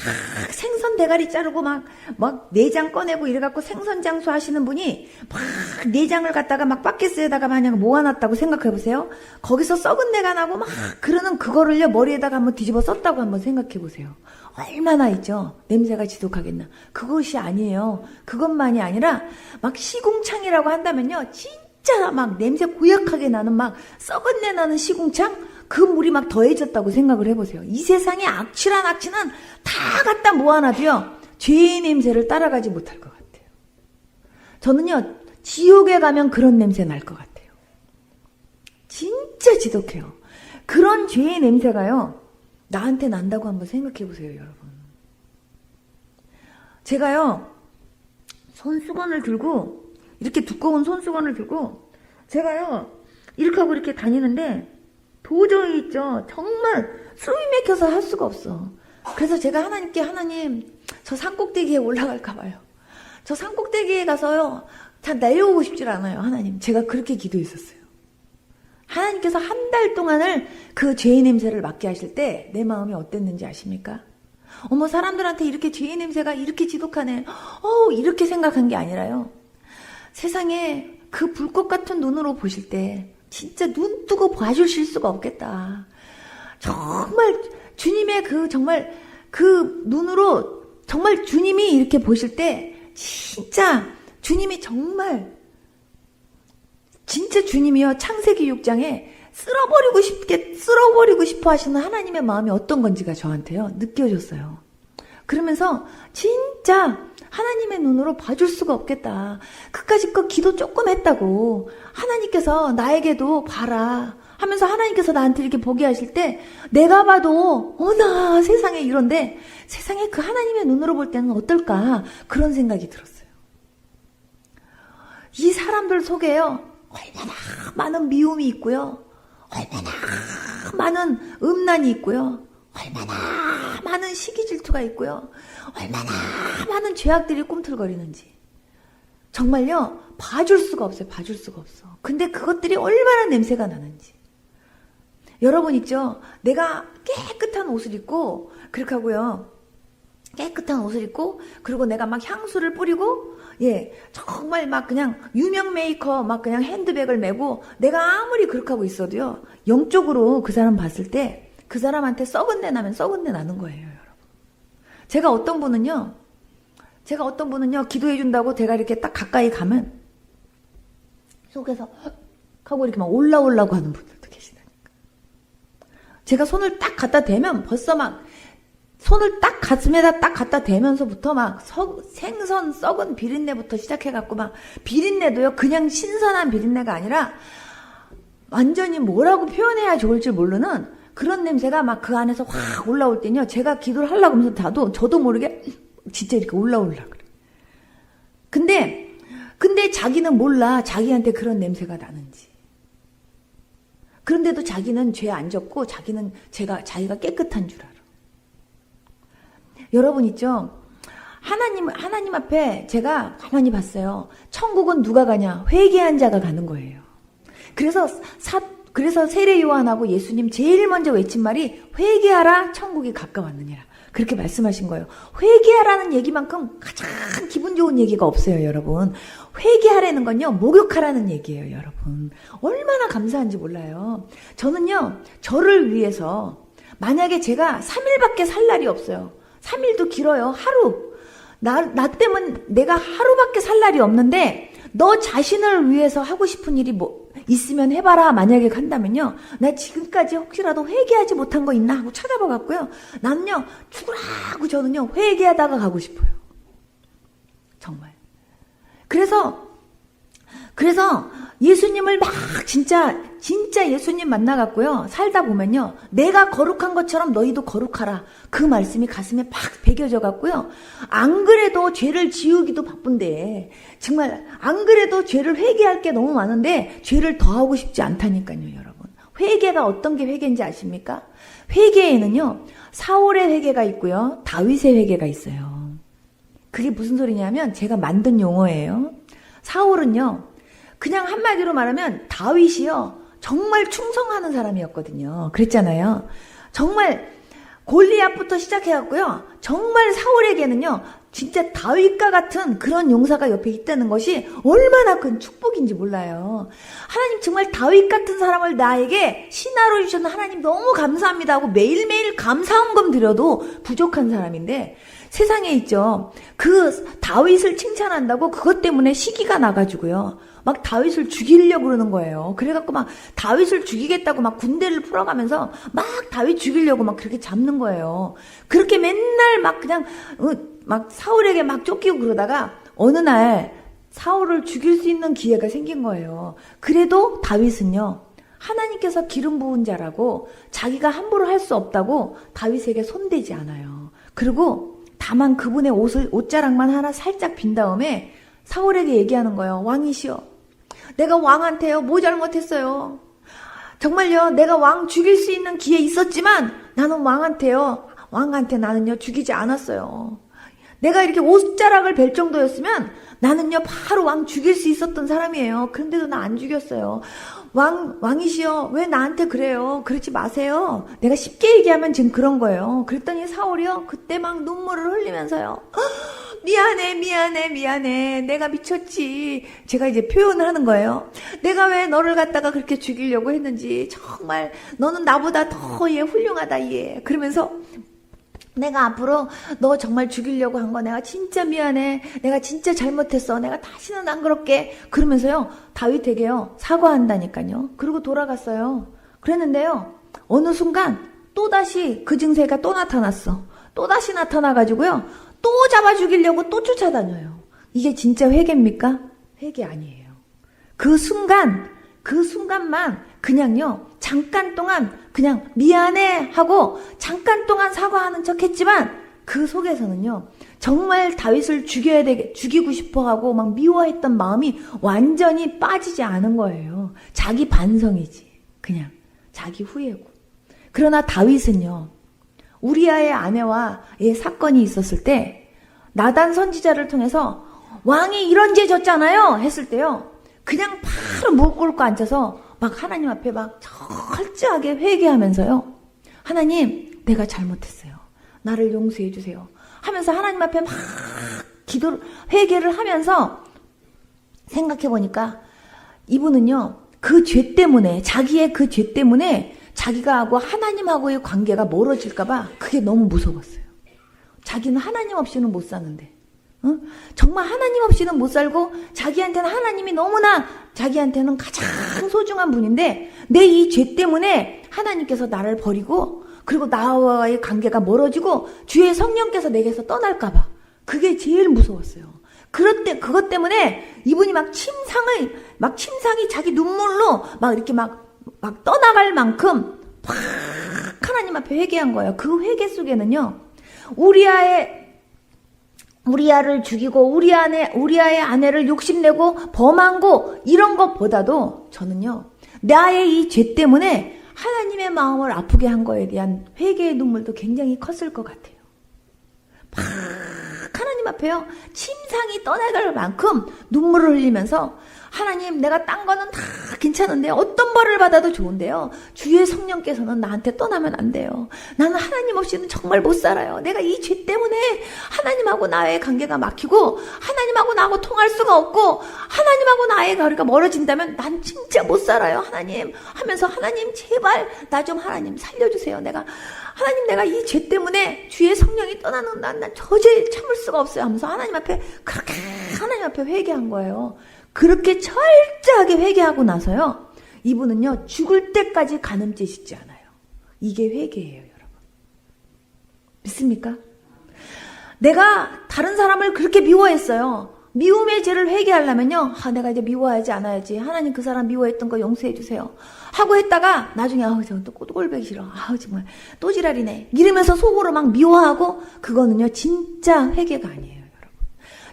생선 대가리 자르고 막 내장 꺼내고 이래갖고 생선 장수 하시는 분이 막 내장을 갖다가 막 바켓스에다가 만약 모아놨다고 생각해보세요. 거기서 썩은 내가 나고 막 그러는 그거를요, 머리에다가 한번 뒤집어 썼다고 한번 생각해보세요. 얼마나 있죠, 냄새가 지독하겠나. 그것이 아니에요. 그것만이 아니라 막 시궁창이라고 한다면요, 진짜 막 냄새 고약하게 나는 막 썩은 내 나는 시궁창, 그 물이 막 더해졌다고 생각을 해보세요. 이 세상에 악취란 악취는 다 갖다 모아놔도요, 죄의 냄새를 따라가지 못할 것 같아요. 저는요, 지옥에 가면 그런 냄새 날 것 같아요. 진짜 지독해요. 그런 죄의 냄새가요, 나한테 난다고 한번 생각해보세요, 여러분. 제가요, 손수건을 들고, 이렇게 두꺼운 손수건을 들고 제가요, 이렇게 하고 이렇게 다니는데 도저히 있죠, 정말 숨이 막혀서 할 수가 없어. 그래서 제가 하나님께, 하나님, 저 산꼭대기에 올라갈까 봐요. 저 산꼭대기에 가서요, 다 내려오고 싶질 않아요, 하나님. 제가 그렇게 기도했었어요. 하나님께서 한 달 동안을 그 죄의 냄새를 맡게 하실 때 내 마음이 어땠는지 아십니까? 어머, 사람들한테 이렇게 죄의 냄새가 이렇게 지독하네, 이렇게 생각한 게 아니라요, 세상에 그 불꽃 같은 눈으로 보실 때 진짜 눈 뜨고 봐주실 수가 없겠다. 정말 주님의 정말 그 눈으로 정말 주님이 이렇게 보실 때 진짜 주님이 정말 진짜 주님이요 창세기 6장에 쓸어버리고 싶어 하시는 하나님의 마음이 어떤 건지가 저한테요 느껴졌어요. 그러면서 진짜 하나님의 눈으로 봐줄 수가 없겠다. 그까짓 거 기도 조금 했다고 하나님께서 나에게도 봐라 하면서 하나님께서 나한테 이렇게 보게 하실 때 내가 봐도 어나 세상에 이런데 세상에 그 하나님의 눈으로 볼 때는 어떨까 그런 생각이 들었어요. 이 사람들 속에요 얼마나 많은 미움이 있고요, 얼마나 많은 음란이 있고요, 얼마나 많은 시기 질투가 있고요, 얼마나 많은 죄악들이 꿈틀거리는지 정말요 봐줄 수가 없어요. 봐줄 수가 없어. 근데 그것들이 얼마나 냄새가 나는지. 여러분 있죠? 내가 깨끗한 옷을 입고 그렇게 하고요, 깨끗한 옷을 입고 그리고 내가 막 향수를 뿌리고 정말 막 그냥 유명 메이커 막 그냥 핸드백을 메고 내가 아무리 그렇게 하고 있어도요 영적으로 그 사람 봤을 때 그 사람한테 썩은 내 나면 썩은 내 나는 거예요, 여러분. 제가 어떤 분은요 기도해 준다고 제가 이렇게 딱 가까이 가면 속에서 하고 이렇게 막 올라오려고 하는 분들도 계시다니까. 제가 손을 딱 갖다 대면 벌써 막 손을 딱 가슴에다 딱 갖다 대면서부터 막 생선 썩은 비린내부터 시작해갖고 막 비린내도요 그냥 신선한 비린내가 아니라 완전히 뭐라고 표현해야 좋을지 모르는 그런 냄새가 막 그 안에서 확 올라올 때는요 제가 기도를 하려고 하면서 저도 모르게 진짜 이렇게 올라오려고 그래. 근데 자기는 몰라 자기한테 그런 냄새가 나는지. 그런데도 자기는 죄 안 졌고 자기는 자기가 깨끗한 줄 알아. 여러분 있죠? 하나님 앞에 제가 가만히 봤어요. 천국은 누가 가냐? 회개한 자가 가는 거예요. 그래서 세례 요한하고 예수님 제일 먼저 외친 말이 회개하라 천국이 가까웠느니라. 그렇게 말씀하신 거예요. 회개하라는 얘기만큼 가장 기분 좋은 얘기가 없어요, 여러분. 회개하라는 건요, 목욕하라는 얘기예요, 여러분. 얼마나 감사한지 몰라요. 저는요, 저를 위해서 만약에 제가 3일밖에 살 날이 없어요. 3일도 길어요. 하루. 나 때문에 내가 하루밖에 살 날이 없는데 너 자신을 위해서 하고 싶은 일이 뭐 있으면 해봐라 만약에 간다면요. 나 지금까지 혹시라도 회개하지 못한 거 있나 하고 찾아봐갖고요. 나는요. 죽으라고 저는요. 회개하다가 가고 싶어요. 정말. 그래서 예수님을 막 진짜 예수님 만나갖고요. 살다 보면요. 내가 거룩한 것처럼 너희도 거룩하라. 그 말씀이 가슴에 팍 배겨져갖고요. 안 그래도 죄를 지우기도 바쁜데 정말 안 그래도 죄를 회개할 게 너무 많은데 죄를 더 하고 싶지 않다니까요, 여러분. 회개가 어떤 게 회개인지 아십니까? 회개에는요. 사울의 회개가 있고요. 다윗의 회개가 있어요. 그게 무슨 소리냐면 제가 만든 용어예요. 사울은요. 그냥 한마디로 말하면 다윗이요. 정말 충성하는 사람이었거든요. 그랬잖아요. 정말 골리앗부터 시작해갖고요. 정말 사울에게는요. 진짜 다윗과 같은 그런 용사가 옆에 있다는 것이 얼마나 큰 축복인지 몰라요. 하나님 정말 다윗 같은 사람을 나에게 신하로 주셔서 하나님 너무 감사합니다 하고 매일매일 감사헌금 드려도 부족한 사람인데 세상에 있죠. 그 다윗을 칭찬한다고 그것 때문에 시기가 나가지고요. 막 다윗을 죽이려고 그러는 거예요. 그래갖고 막 다윗을 죽이겠다고 막 군대를 풀어가면서 막 다윗 죽이려고 막 그렇게 잡는 거예요. 그렇게 맨날 막 그냥 막 사울에게 막 쫓기고 그러다가 어느 날 사울을 죽일 수 있는 기회가 생긴 거예요. 그래도 다윗은요. 하나님께서 기름 부은 자라고 자기가 함부로 할 수 없다고 다윗에게 손대지 않아요. 그리고 다만 그분의 옷자락만 하나 살짝 빈 다음에 사울에게 얘기하는 거예요. 왕이시여. 내가 왕한테요. 뭐 잘못했어요. 정말요. 내가 왕 죽일 수 있는 기회 있었지만 나는 왕한테 나는요. 죽이지 않았어요. 내가 이렇게 옷자락을 벨 정도였으면 나는요. 바로 왕 죽일 수 있었던 사람이에요. 그런데도 나 안 죽였어요. 왕이시여. 왜 나한테 그래요? 그러지 마세요. 내가 쉽게 얘기하면 지금 그런 거예요. 그랬더니 사울이요. 그때 막 눈물을 흘리면서요. 미안해. 내가 미쳤지. 제가 이제 표현을 하는 거예요. 내가 왜 너를 갖다가 그렇게 죽이려고 했는지. 정말 너는 나보다 더 훌륭하다. 그러면서 내가 앞으로 너 정말 죽이려고 한 거 내가 진짜 미안해. 내가 진짜 잘못했어. 내가 다시는 안 그럴게. 그러면서요, 다윗에게요, 사과한다니까요. 그리고 돌아갔어요. 그랬는데요, 어느 순간 또다시 그 증세가 또 나타났어. 또다시 나타나가지고요, 또 잡아 죽이려고 또 쫓아다녀요. 이게 진짜 회개입니까? 회개 아니에요. 그 순간만 그냥요, 잠깐 동안 그냥 미안해 하고 잠깐 동안 사과하는 척 했지만 그 속에서는요, 정말 다윗을 죽이고 싶어 하고 막 미워했던 마음이 완전히 빠지지 않은 거예요. 자기 반성이지. 그냥 자기 후회고. 그러나 다윗은요, 우리아의 아내와의 사건이 있었을 때 나단 선지자를 통해서 왕이 이런 죄 졌잖아요 했을 때요, 그냥 바로 무릎 꿇고 앉아서 막 하나님 앞에 막 철저하게 회개하면서요, 하나님, 내가 잘못했어요. 나를 용서해 주세요. 하면서 하나님 앞에 막 회개를 하면서 생각해 보니까 이분은요, 그 죄 때문에, 자기의 그 죄 때문에 자기가 하고 하나님하고의 관계가 멀어질까봐 그게 너무 무서웠어요. 자기는 하나님 없이는 못 사는데. 정말 하나님 없이는 못 살고 자기한테는 하나님이 너무나 자기한테는 가장 소중한 분인데 내 이 죄 때문에 하나님께서 나를 버리고 그리고 나와의 관계가 멀어지고 주의 성령께서 내게서 떠날까봐 그게 제일 무서웠어요. 그것 때문에 이분이 막 침상이 자기 눈물로 막 이렇게 막 떠나갈 만큼 팍 하나님 앞에 회개한 거예요. 그 회개 속에는요, 우리아를 죽이고 우리아의 아내를 욕심내고 범한고 이런 것보다도 저는요, 나의 이 죄 때문에 하나님의 마음을 아프게 한 거에 대한 회개의 눈물도 굉장히 컸을 것 같아요. 막 하나님 앞에요, 침상이 떠나갈 만큼 눈물을 흘리면서 하나님, 내가 딴 거는 다 괜찮은데 어떤 벌을 받아도 좋은데요, 주의 성령께서는 나한테 떠나면 안 돼요. 나는 하나님 없이는 정말 못 살아요. 내가 이 죄 때문에 하나님하고 나의 관계가 막히고 하나님하고 나하고 통할 수가 없고 하나님하고 나의 거리가 멀어진다면 난 진짜 못 살아요. 하나님 하면서, 하나님 제발 나 좀 하나님 살려주세요. 하나님, 내가 이 죄 때문에 주의 성령이 떠나는 난 도저히 참을 수가 없어요 하면서 하나님 앞에 그렇게 하나님 앞에 회개한 거예요. 그렇게 철저하게 회개하고 나서요, 이분은요, 죽을 때까지 간음죄 짓지 않아요. 이게 회개예요, 여러분. 믿습니까? 내가 다른 사람을 그렇게 미워했어요. 미움의 죄를 회개하려면요, 내가 이제 미워하지 않아야지. 하나님, 그 사람 미워했던 거 용서해 주세요. 하고 했다가 나중에 저거 또 꼴보기 싫어. 정말 또 지랄이네. 이러면서 속으로 막 미워하고, 그거는요, 진짜 회개가 아니에요.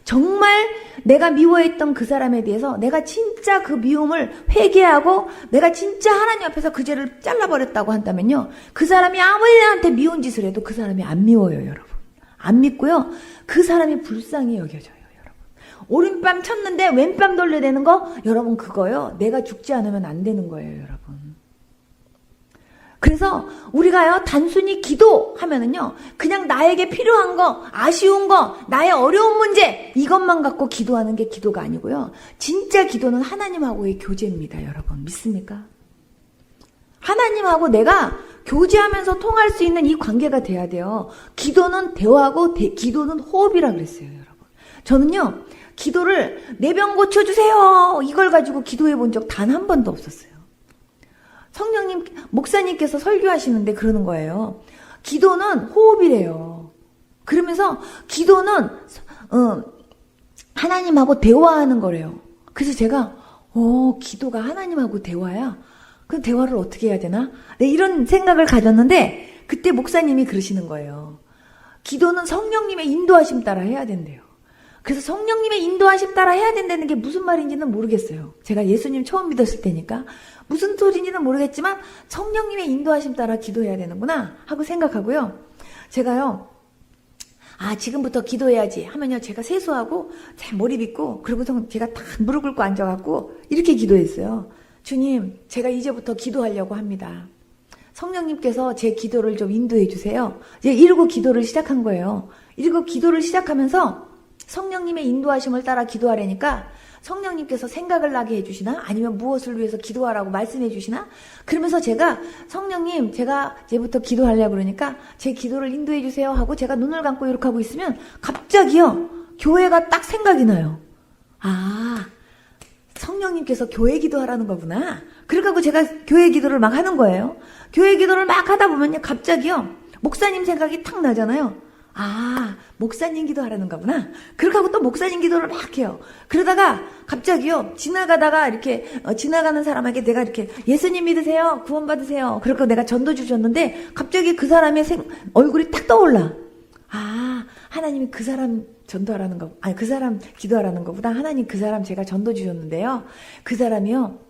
정말 내가 미워했던 그 사람에 대해서 내가 진짜 그 미움을 회개하고 내가 진짜 하나님 앞에서 그 죄를 잘라버렸다고 한다면요, 그 사람이 아무리 나한테 미운 짓을 해도 그 사람이 안 미워요, 여러분. 안 믿고요, 그 사람이 불쌍히 여겨져요, 여러분. 오른밤 쳤는데 왼밤 돌려대는 거, 여러분, 그거요, 내가 죽지 않으면 안 되는 거예요, 여러분. 그래서 우리가요, 단순히 기도하면은요, 그냥 나에게 필요한 거, 아쉬운 거, 나의 어려운 문제, 이것만 갖고 기도하는 게 기도가 아니고요, 진짜 기도는 하나님하고의 교제입니다, 여러분. 믿습니까? 하나님하고 내가 교제하면서 통할 수 있는 이 관계가 돼야 돼요. 기도는 대화고 기도는 호흡이라 그랬어요, 여러분. 저는요, 기도를 내 병 고쳐주세요, 이걸 가지고 기도해 본 적 단 한 번도 없었어요. 목사님께서 설교하시는데 그러는 거예요. 기도는 호흡이래요. 그러면서 기도는 하나님하고 대화하는 거래요. 그래서 제가 기도가 하나님하고 대화야? 그럼 대화를 어떻게 해야 되나? 네, 이런 생각을 가졌는데 그때 목사님이 그러시는 거예요. 기도는 성령님의 인도하심 따라 해야 된대요. 그래서 성령님의 인도하심 따라 해야 된다는 게 무슨 말인지는 모르겠어요. 제가 예수님 처음 믿었을 때니까 무슨 소리인지는 모르겠지만 성령님의 인도하심 따라 기도해야 되는구나 하고 생각하고요. 제가요, 지금부터 기도해야지 하면요, 제가 세수하고 제 머리 빗고 그리고서 제가 딱 무릎 꿇고 앉아갖고 이렇게 기도했어요. 주님, 제가 이제부터 기도하려고 합니다. 성령님께서 제 기도를 좀 인도해 주세요. 이제 이러고 기도를 시작한 거예요. 이러고 기도를 시작하면서 성령님의 인도하심을 따라 기도하려니까 성령님께서 생각을 나게 해주시나? 아니면 무엇을 위해서 기도하라고 말씀해 주시나? 그러면서 제가 성령님 제가 이제부터 기도하려고 그러니까 제 기도를 인도해 주세요 하고 제가 눈을 감고 이렇게 하고 있으면 갑자기요 교회가 딱 생각이 나요. 아, 성령님께서 교회 기도하라는 거구나. 그러고 제가 교회 기도를 막 하는 거예요. 교회 기도를 막 하다 보면요 갑자기요 목사님 생각이 탁 나잖아요. 아, 목사님 기도하라는 거구나. 그렇게 하고 또 목사님 기도를 막 해요. 그러다가 갑자기요, 지나가다가 이렇게, 지나가는 사람에게 내가 이렇게, 예수님 믿으세요? 구원 받으세요? 그러고 내가 전도 주셨는데, 갑자기 그 사람의 얼굴이 딱 떠올라. 아, 하나님이 그 사람 전도하라는 거, 아니, 그 사람 기도하라는 거보다 하나님 그 사람 제가 전도 주셨는데요. 그 사람이요,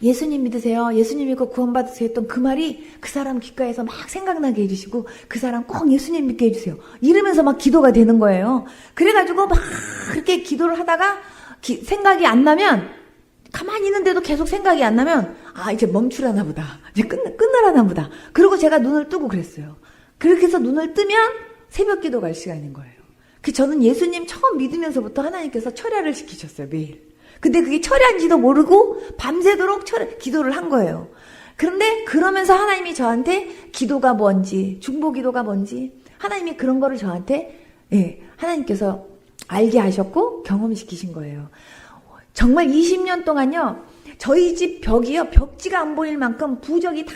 예수님 믿으세요. 예수님 믿고 구원받으세요 했던 그 말이 그 사람 귓가에서 막 생각나게 해주시고 그 사람 꼭 예수님 믿게 해주세요. 이러면서 막 기도가 되는 거예요. 그래가지고 막 그렇게 기도를 하다가 생각이 안 나면 가만히 있는데도 계속 생각이 안 나면 아 이제 멈추라나 보다. 이제 끝나라나 보다. 그리고 제가 눈을 뜨고 그랬어요. 그렇게 해서 눈을 뜨면 새벽 기도 갈 시간인 거예요. 저는 예수님 처음 믿으면서부터 하나님께서 철야를 시키셨어요. 매일. 근데 그게 철야인지도 모르고 밤새도록 기도를 한 거예요. 그런데 그러면서 하나님이 저한테 기도가 뭔지, 중보기도가 뭔지 하나님이 그런 거를 저한테 하나님께서 알게 하셨고 경험시키신 거예요. 정말 20년 동안요. 저희 집 벽이요. 벽지가 안 보일 만큼 부적이 다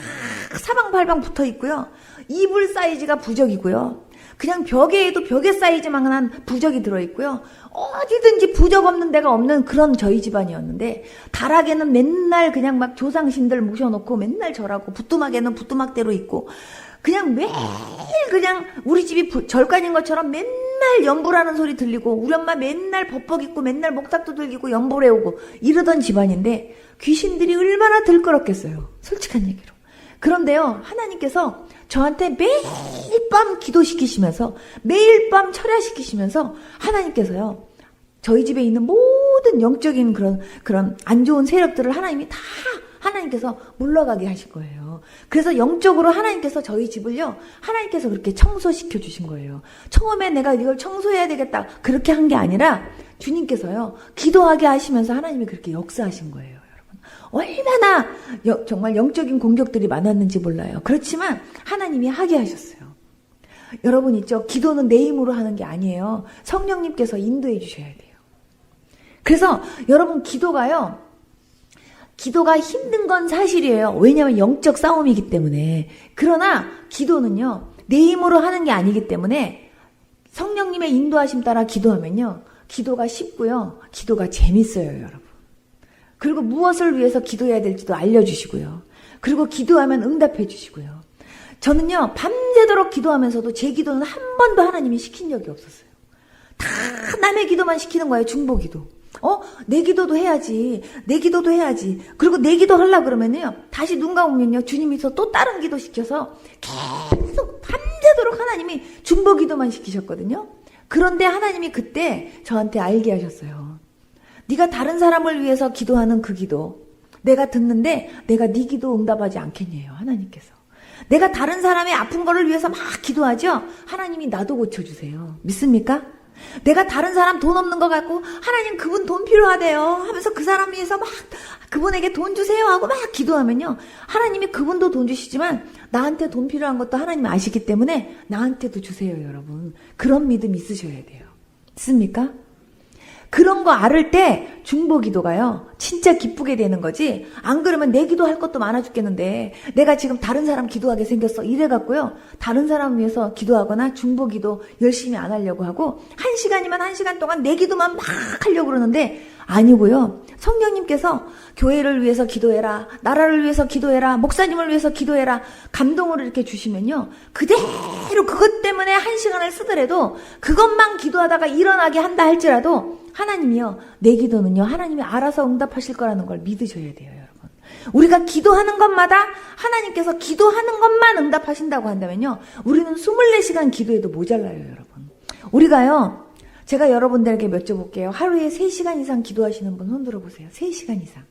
사방팔방 붙어 있고요. 이불 사이즈가 부적이고요. 그냥 벽에도 벽에 사이즈만한 부적이 들어있고요. 어디든지 부적 없는 데가 없는 그런 저희 집안이었는데 다락에는 맨날 그냥 막 조상신들 모셔놓고 맨날 절하고 부뚜막에는 부뚜막대로 있고 그냥 매일 그냥 우리 집이 절간인 것처럼 맨날 연보라는 소리 들리고 우리 엄마 맨날 법복 입고 맨날 목탁도 들기고 연보래 오고 이러던 집안인데 귀신들이 얼마나 들끓었겠어요. 솔직한 얘기로. 그런데요 하나님께서 저한테 매일 밤 기도시키시면서 매일 밤 철야시키시면서 하나님께서요 저희 집에 있는 모든 영적인 그런 안 좋은 세력들을 하나님께서 물러가게 하실 거예요. 그래서 영적으로 하나님께서 저희 집을요 하나님께서 그렇게 청소시켜 주신 거예요. 처음에 내가 이걸 청소해야 되겠다 그렇게 한 게 아니라 주님께서요 기도하게 하시면서 하나님이 그렇게 역사하신 거예요. 얼마나 정말 영적인 공격들이 많았는지 몰라요. 그렇지만 하나님이 하게 하셨어요. 여러분 있죠? 기도는 내 힘으로 하는 게 아니에요. 성령님께서 인도해 주셔야 돼요. 그래서 여러분 기도가 힘든 건 사실이에요. 왜냐하면 영적 싸움이기 때문에. 그러나 기도는요. 내 힘으로 하는 게 아니기 때문에 성령님의 인도하심 따라 기도하면요. 기도가 쉽고요. 기도가 재밌어요. 여러분. 그리고 무엇을 위해서 기도해야 될지도 알려주시고요. 그리고 기도하면 응답해 주시고요. 저는요 밤새도록 기도하면서도 제 기도는 한 번도 하나님이 시킨 적이 없었어요. 다 남의 기도만 시키는 거예요. 중보기도. 내 기도도 해야지. 내 기도도 해야지. 그리고 내 기도 하려고 그러면요 다시 눈 감으면요 주님이서 또 다른 기도 시켜서 계속 밤새도록 하나님이 중보기도만 시키셨거든요. 그런데 하나님이 그때 저한테 알게 하셨어요. 네가 다른 사람을 위해서 기도하는 그 기도 내가 듣는데 내가 네 기도 응답하지 않겠냐요. 하나님께서. 내가 다른 사람의 아픈 거를 위해서 막 기도하죠. 하나님이 나도 고쳐주세요. 믿습니까? 내가 다른 사람 돈 없는 거 갖고 하나님 그분 돈 필요하대요 하면서 그 사람 위해서 막 그분에게 돈 주세요 하고 막 기도하면요. 하나님이 그분도 돈 주시지만 나한테 돈 필요한 것도 하나님 아시기 때문에 나한테도 주세요. 여러분. 그런 믿음 있으셔야 돼요. 믿습니까? 그런 거 알을 때 중보기도가요 진짜 기쁘게 되는 거지. 안 그러면 내 기도할 것도 많아 죽겠는데 내가 지금 다른 사람 기도하게 생겼어 이래갖고요 다른 사람 위해서 기도하거나 중보기도 열심히 안 하려고 하고 1시간이면 1시간 동안 내 기도만 막 하려고 그러는데 아니고요. 성령님께서 교회를 위해서 기도해라, 나라를 위해서 기도해라, 목사님을 위해서 기도해라 감동을 이렇게 주시면요 그대로 그것 때문에 1시간을 쓰더라도 그것만 기도하다가 일어나게 한다 할지라도 하나님이요 내 기도는요 하나님이 알아서 응답하실 거라는 걸 믿으셔야 돼요. 여러분. 우리가 기도하는 것마다 하나님께서 기도하는 것만 응답하신다고 한다면요 우리는 24시간 기도해도 모자라요. 여러분. 우리가요 제가 여러분들에게 여쭤볼게요. 하루에 3시간 이상 기도하시는 분 손 들어보세요. 3시간 이상.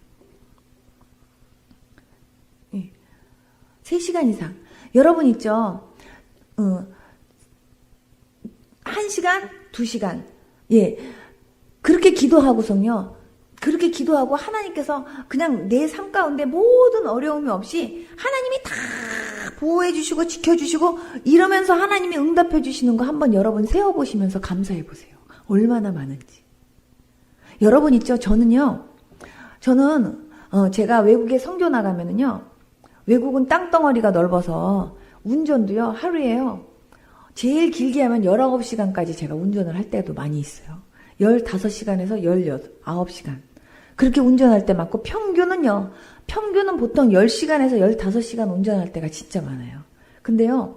3시간 이상. 여러분 있죠? 1시간, 2시간, 예. 그렇게 기도하고선요. 그렇게 기도하고 하나님께서 그냥 내 삶 가운데 모든 어려움이 없이 하나님이 다 보호해 주시고 지켜주시고 이러면서 하나님이 응답해 주시는 거 한번 여러분 세어보시면서 감사해 보세요. 얼마나 많은지. 여러분 있죠? 저는 제가 외국에 성교 나가면은요. 외국은 땅덩어리가 넓어서 운전도요. 하루에요. 제일 길게 하면 19시간까지 제가 운전을 할 때도 많이 있어요. 15시간에서 19시간. 그렇게 운전할 때 많고 평균은 보통 10시간에서 15시간 운전할 때가 진짜 많아요. 근데요.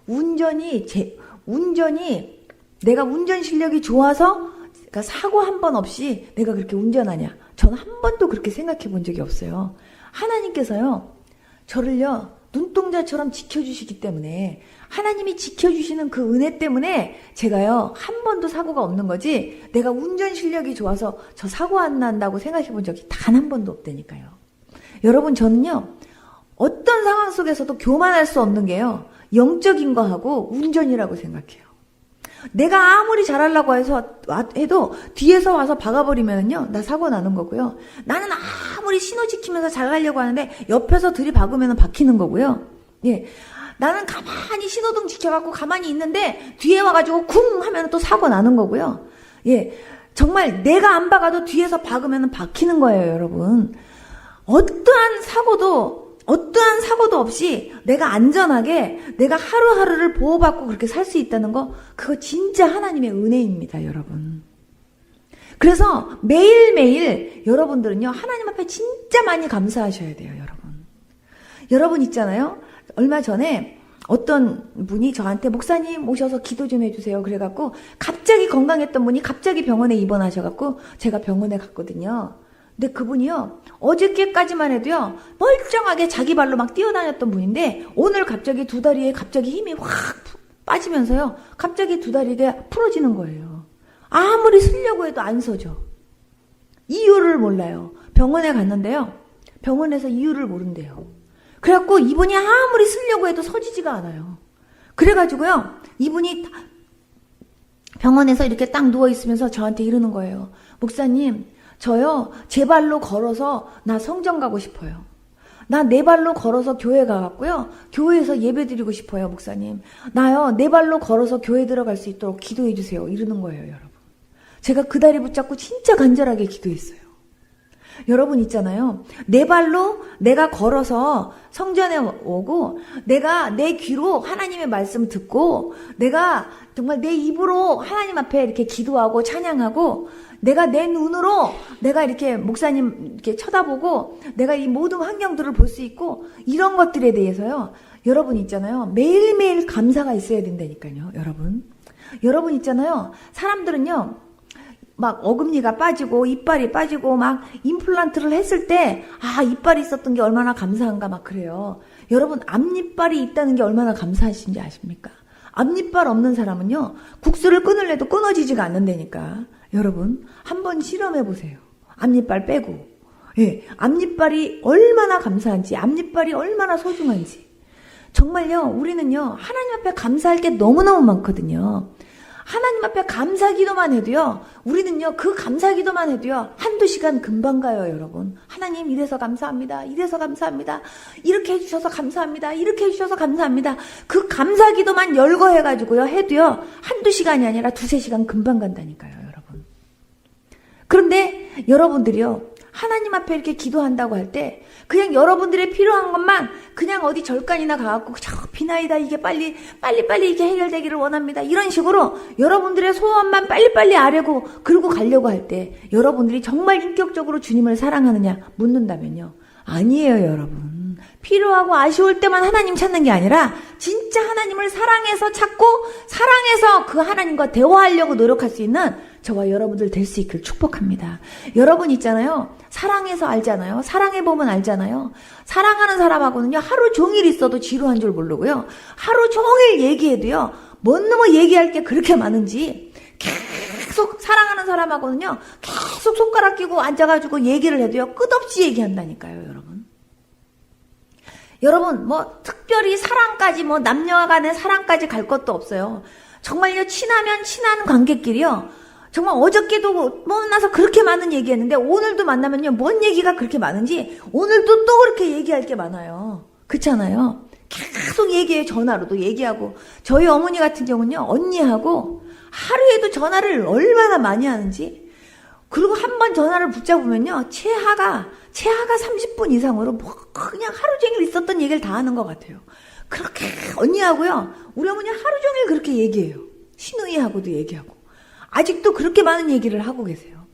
운전이 내가 운전 실력이 좋아서 그러니까 사고 한 번 없이 내가 그렇게 운전하냐. 저는 한 번도 그렇게 생각해 본 적이 없어요. 하나님께서요. 저를요. 눈동자처럼 지켜주시기 때문에 하나님이 지켜주시는 그 은혜 때문에 제가요 한 번도 사고가 없는 거지 내가 운전 실력이 좋아서 저 사고 안 난다고 생각해 본 적이 단 한 번도 없다니까요. 여러분 저는요 어떤 상황 속에서도 교만할 수 없는 게요 영적인 거하고 운전이라고 생각해요. 내가 아무리 잘하려고 해도 뒤에서 와서 박아버리면요 나 사고 나는 거고요. 나는 아무리 신호 지키면서 잘 가려고 하는데 옆에서 들이박으면 박히는 거고요. 예, 나는 가만히 신호등 지켜갖고 가만히 있는데 뒤에 와가지고 쿵 하면 또 사고 나는 거고요. 예, 정말 내가 안 박아도 뒤에서 박으면 박히는 거예요, 여러분. 어떠한 사고도 없이 내가 안전하게 내가 하루하루를 보호받고 그렇게 살 수 있다는 거 그거 진짜 하나님의 은혜입니다, 여러분. 그래서 매일매일 여러분들은요 하나님 앞에 진짜 많이 감사하셔야 돼요, 여러분. 여러분 있잖아요. 얼마 전에 어떤 분이 저한테 목사님 오셔서 기도 좀 해주세요. 그래갖고 갑자기 건강했던 분이 갑자기 병원에 입원하셔갖고 제가 병원에 갔거든요. 근데 그분이요 어저께까지만 해도요 멀쩡하게 자기 발로 막 뛰어다녔던 분인데 오늘 갑자기 두 다리에 갑자기 힘이 확 빠지면서요 갑자기 두 다리가 풀어지는 거예요. 아무리 쓰려고 해도 안 서죠. 이유를 몰라요. 병원에 갔는데요 병원에서 이유를 모른대요. 그래갖고 이분이 아무리 쓰려고 해도 서지지가 않아요. 그래가지고요 이분이 병원에서 이렇게 딱 누워있으면서 저한테 이러는 거예요. 목사님 저요 제 발로 걸어서 나 성전 가고 싶어요. 나 내 발로 걸어서 교회 가갖고요 교회에서 예배 드리고 싶어요. 목사님 나요 내 발로 걸어서 교회 들어갈 수 있도록 기도해 주세요. 이러는 거예요, 여러분. 제가 그 다리 붙잡고 진짜 간절하게 기도했어요. 여러분 있잖아요. 내 발로 내가 걸어서 성전에 오고 내가 내 귀로 하나님의 말씀 듣고 내가 정말 내 입으로 하나님 앞에 이렇게 기도하고 찬양하고 내가 내 눈으로 내가 이렇게 목사님 이렇게 쳐다보고 내가 이 모든 환경들을 볼 수 있고 이런 것들에 대해서요. 여러분 있잖아요. 매일매일 감사가 있어야 된다니까요. 여러분 있잖아요. 사람들은요. 막 어금니가 빠지고 이빨이 빠지고 막 임플란트를 했을 때 이빨이 있었던 게 얼마나 감사한가 막 그래요. 여러분 앞니빨이 있다는 게 얼마나 감사하신지 아십니까? 앞니빨 없는 사람은요 국수를 끊으려도 끊어지지가 않는다니까. 여러분 한번 실험해 보세요. 앞니빨 빼고 앞니빨이 얼마나 감사한지 앞니빨이 얼마나 소중한지 정말요 우리는요 하나님 앞에 감사할 게 너무너무 많거든요. 하나님 앞에 감사기도만 해도요 우리는요 그 감사기도만 해도요 한두 시간 금방 가요. 여러분 하나님 이래서 감사합니다. 이래서 감사합니다. 이렇게 해주셔서 감사합니다. 이렇게 해주셔서 감사합니다. 그 감사기도만 열거해가지고요 해도요 한두 시간이 아니라 두세 시간 금방 간다니까요, 여러분. 그런데 여러분들이요 하나님 앞에 이렇게 기도한다고 할 때 그냥 여러분들의 필요한 것만 그냥 어디 절간이나 가갖고 비나이다 이게 빨리 이게 해결되기를 원합니다. 이런 식으로 여러분들의 소원만 빨리빨리 아뢰고 그러고 가려고 할 때 여러분들이 정말 인격적으로 주님을 사랑하느냐 묻는다면요. 아니에요, 여러분. 필요하고 아쉬울 때만 하나님 찾는 게 아니라 진짜 하나님을 사랑해서 찾고 사랑해서 그 하나님과 대화하려고 노력할 수 있는 저와 여러분들 될 수 있길 축복합니다. 여러분 있잖아요. 사랑해서 알잖아요. 사랑해보면 알잖아요. 사랑하는 사람하고는요. 하루 종일 있어도 지루한 줄 모르고요. 하루 종일 얘기해도요. 뭔 놈의 얘기할 게 그렇게 많은지 계속 사랑하는 사람하고는요. 계속 손가락 끼고 앉아가지고 얘기를 해도요. 끝없이 얘기한다니까요, 여러분. 여러분 뭐 특별히 사랑까지 뭐 남녀와 간의 사랑까지 갈 것도 없어요. 정말요 친하면 친한 관계끼리요. 정말 어저께도 만나서 그렇게 많은 얘기했는데 오늘도 만나면요 뭔 얘기가 그렇게 많은지 오늘도 또 그렇게 얘기할 게 많아요. 그렇잖아요. 계속 얘기해요. 전화로도 얘기하고. 저희 어머니 같은 경우는요 언니하고 하루에도 전화를 얼마나 많이 하는지. 그리고 한 번 전화를 붙잡으면요 최하가 30분 이상으로 뭐 그냥 하루 종일 있었던 얘기를 다 하는 것 같아요. 그렇게 언니하고요 우리 어머니 하루 종일 그렇게 얘기해요. 시누이하고도 얘기하고 아직도 그렇게 많은 얘기를 하고 계세요.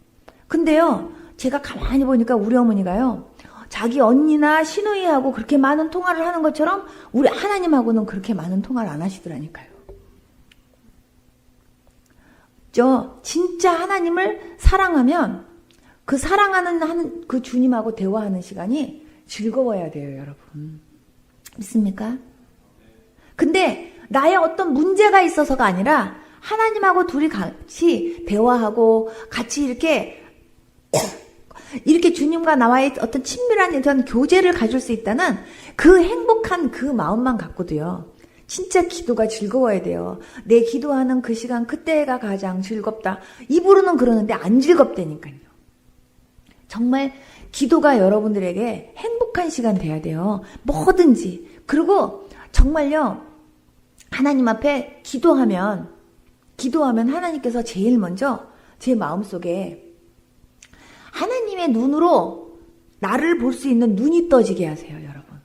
근데요 제가 가만히 보니까 우리 어머니가요 자기 언니나 시누이하고 그렇게 많은 통화를 하는 것처럼 우리 하나님하고는 그렇게 많은 통화를 안 하시더라니까요. 저 진짜 하나님을 사랑하면 그 사랑하는 그 주님하고 대화하는 시간이 즐거워야 돼요, 여러분. 믿습니까? 근데 나의 어떤 문제가 있어서가 아니라 하나님하고 둘이 같이 대화하고 같이 이렇게 주님과 나와의 어떤 친밀한 이런 교제를 가질 수 있다는 그 행복한 그 마음만 갖고도요. 진짜 기도가 즐거워야 돼요. 내 기도하는 그 시간 그때가 가장 즐겁다. 입으로는 그러는데 안 즐겁다니까요. 정말 기도가 여러분들에게 행복한 시간 돼야 돼요. 뭐든지. 그리고 정말요. 하나님 앞에 기도하면 하나님께서 제일 먼저 제 마음속에 하나님의 눈으로 나를 볼 수 있는 눈이 떠지게 하세요, 여러분.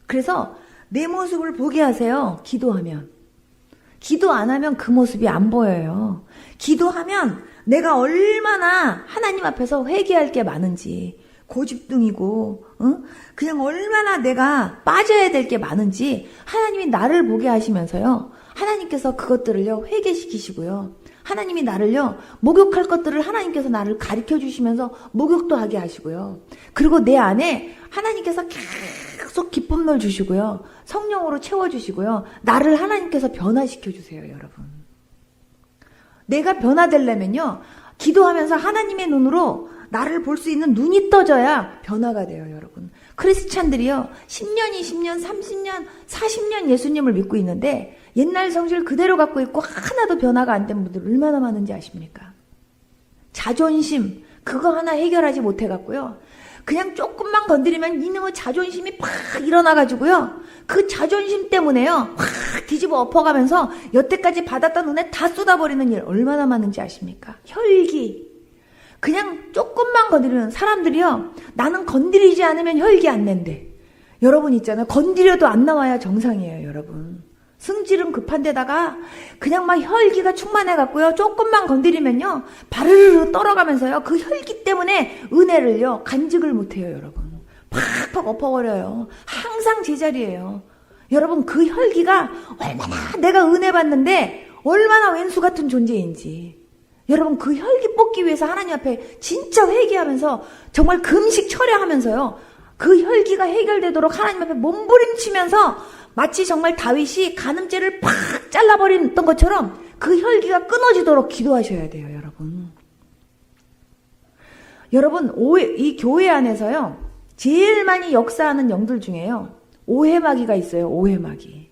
그래서 내 모습을 보게 하세요. 기도하면. 기도 안 하면 그 모습이 안 보여요. 기도하면 내가 얼마나 하나님 앞에서 회개할 게 많은지, 고집둥이고 그냥 얼마나 내가 빠져야 될 게 많은지 하나님이 나를 보게 하시면서요. 하나님께서 그것들을요 회개시키시고요. 하나님이 나를요 목욕할 것들을 하나님께서 나를 가르쳐 주시면서 목욕도 하게 하시고요. 그리고 내 안에 하나님께서 계속 기쁨을 주시고요. 성령으로 채워주시고요. 나를 하나님께서 변화시켜 주세요, 여러분. 내가 변화되려면요. 기도하면서 하나님의 눈으로 나를 볼 수 있는 눈이 떠져야 변화가 돼요, 여러분. 크리스찬들이요. 10년, 20년, 30년, 40년 예수님을 믿고 있는데 옛날 성질 그대로 갖고 있고 하나도 변화가 안 된 분들 얼마나 많은지 아십니까? 자존심 그거 하나 해결하지 못해갖고요. 그냥 조금만 건드리면 이놈의 자존심이 팍 일어나가지고요. 그 자존심 때문에요. 확 뒤집어 엎어가면서 여태까지 받았던 은혜 다 쏟아버리는 일 얼마나 많은지 아십니까? 혈기. 그냥 조금만 건드리는 사람들이요. 나는 건드리지 않으면 혈기 안 낸대. 여러분 있잖아요. 건드려도 안 나와야 정상이에요, 여러분. 승질은 급한 데다가 그냥 막 혈기가 충만해갖고요. 조금만 건드리면요. 바르르 떨어가면서요. 그 혈기 때문에 은혜를요. 간직을 못해요, 여러분. 팍팍 엎어버려요. 항상 제자리예요. 여러분 그 혈기가 얼마나 내가 은혜 받는데 얼마나 왼수 같은 존재인지. 여러분 그 혈기 뽑기 위해서 하나님 앞에 진짜 회개하면서 정말 금식 철야하면서요. 그 혈기가 해결되도록 하나님 앞에 몸부림치면서 마치 정말 다윗이 간음죄를 팍 잘라버렸던 것처럼 그 혈기가 끊어지도록 기도하셔야 돼요, 여러분. 여러분, 이 교회 안에서요, 제일 많이 역사하는 영들 중에요, 오해마귀가 있어요, 오해마귀.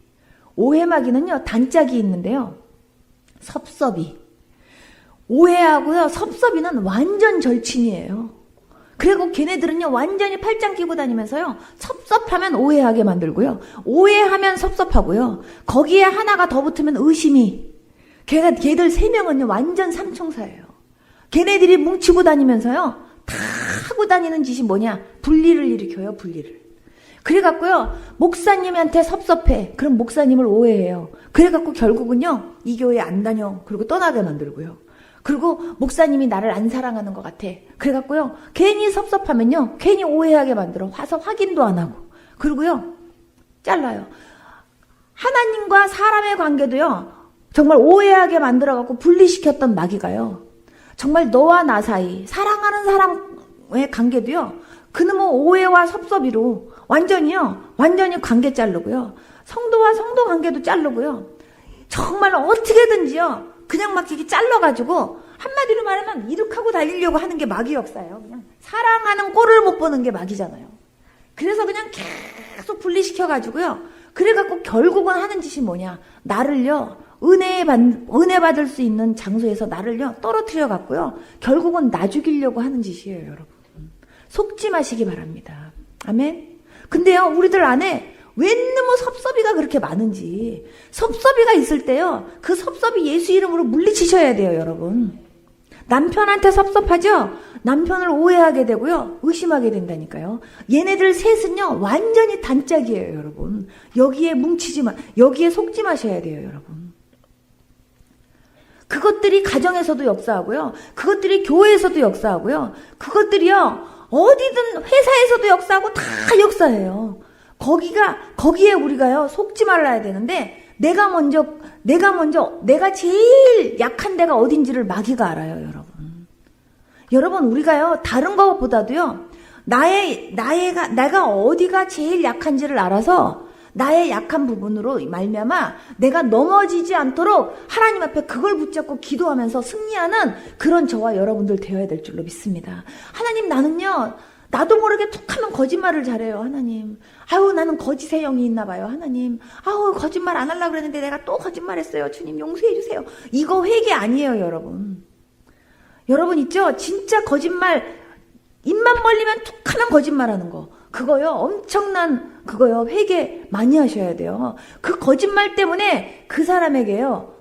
오해마귀는요, 단짝이 있는데요, 섭섭이. 오해하고요, 섭섭이는 완전 절친이에요. 그리고 걔네들은요 완전히 팔짱 끼고 다니면서요 섭섭하면 오해하게 만들고요 오해하면 섭섭하고요 거기에 하나가 더 붙으면 의심이. 걔들 세 명은요 완전 삼총사예요. 걔네들이 뭉치고 다니면서요 다 하고 다니는 짓이 뭐냐, 분리를 일으켜요. 분리를. 그래갖고요 목사님한테 섭섭해. 그럼 목사님을 오해해요. 그래갖고 결국은요 이 교회 안 다녀. 그리고 떠나게 만들고요. 그리고 목사님이 나를 안 사랑하는 것 같아. 그래갖고요 괜히 섭섭하면요 괜히 오해하게 만들어. 와서 확인도 안 하고. 그리고요 잘라요. 하나님과 사람의 관계도요 정말 오해하게 만들어갖고 분리시켰던 마귀가요 정말 너와 나 사이 사랑하는 사람의 관계도요 그놈의 오해와 섭섭이로 완전히 관계 자르고요 성도와 성도 관계도 자르고요 정말 어떻게든지요 그냥 막 이렇게 잘라가지고 한마디로 말하면 이륙하고 달리려고 하는 게 마귀 역사예요. 그냥 사랑하는 꼴을 못 보는 게 마귀잖아요. 그래서 그냥 계속 분리시켜가지고요. 그래갖고 결국은 하는 짓이 뭐냐, 나를요 은혜 받을 수 있는 장소에서 나를요, 떨어뜨려 갖고요, 결국은 나 죽이려고 하는 짓이에요, 여러분. 속지 마시기 바랍니다. 아멘? 근데요, 우리들 안에 왜 너무 섭섭이가 그렇게 많은지, 섭섭이가 있을 때요, 그 섭섭이 예수 이름으로 물리치셔야 돼요, 여러분. 남편한테 섭섭하죠? 남편을 오해하게 되고요, 의심하게 된다니까요. 얘네들 셋은요, 완전히 단짝이에요, 여러분. 여기에 여기에 속지 마셔야 돼요, 여러분. 그것들이 가정에서도 역사하고요, 그것들이 교회에서도 역사하고요, 그것들이요, 어디든 회사에서도 역사하고 다 역사해요. 거기에 우리가요, 속지 말아야 되는데, 내가 제일 약한 데가 어딘지를 마귀가 알아요, 여러분. 여러분, 우리가요, 다른 것보다도요, 내가 어디가 제일 약한지를 알아서, 나의 약한 부분으로 말미암아 내가 넘어지지 않도록 하나님 앞에 그걸 붙잡고 기도하면서 승리하는 그런 저와 여러분들 되어야 될 줄로 믿습니다. 하나님, 나는요, 나도 모르게 툭하면 거짓말을 잘해요, 하나님. 아유, 나는 거짓의 영이 있나 봐요, 하나님. 아유, 거짓말 안 하려고 그랬는데 내가 또 거짓말했어요. 주님, 용서해 주세요. 이거 회개 아니에요, 여러분. 여러분 있죠? 진짜 거짓말, 입만 벌리면 툭하면 거짓말하는 거. 그거요, 엄청난 그거요, 회개 많이 하셔야 돼요. 그 거짓말 때문에 그 사람에게요,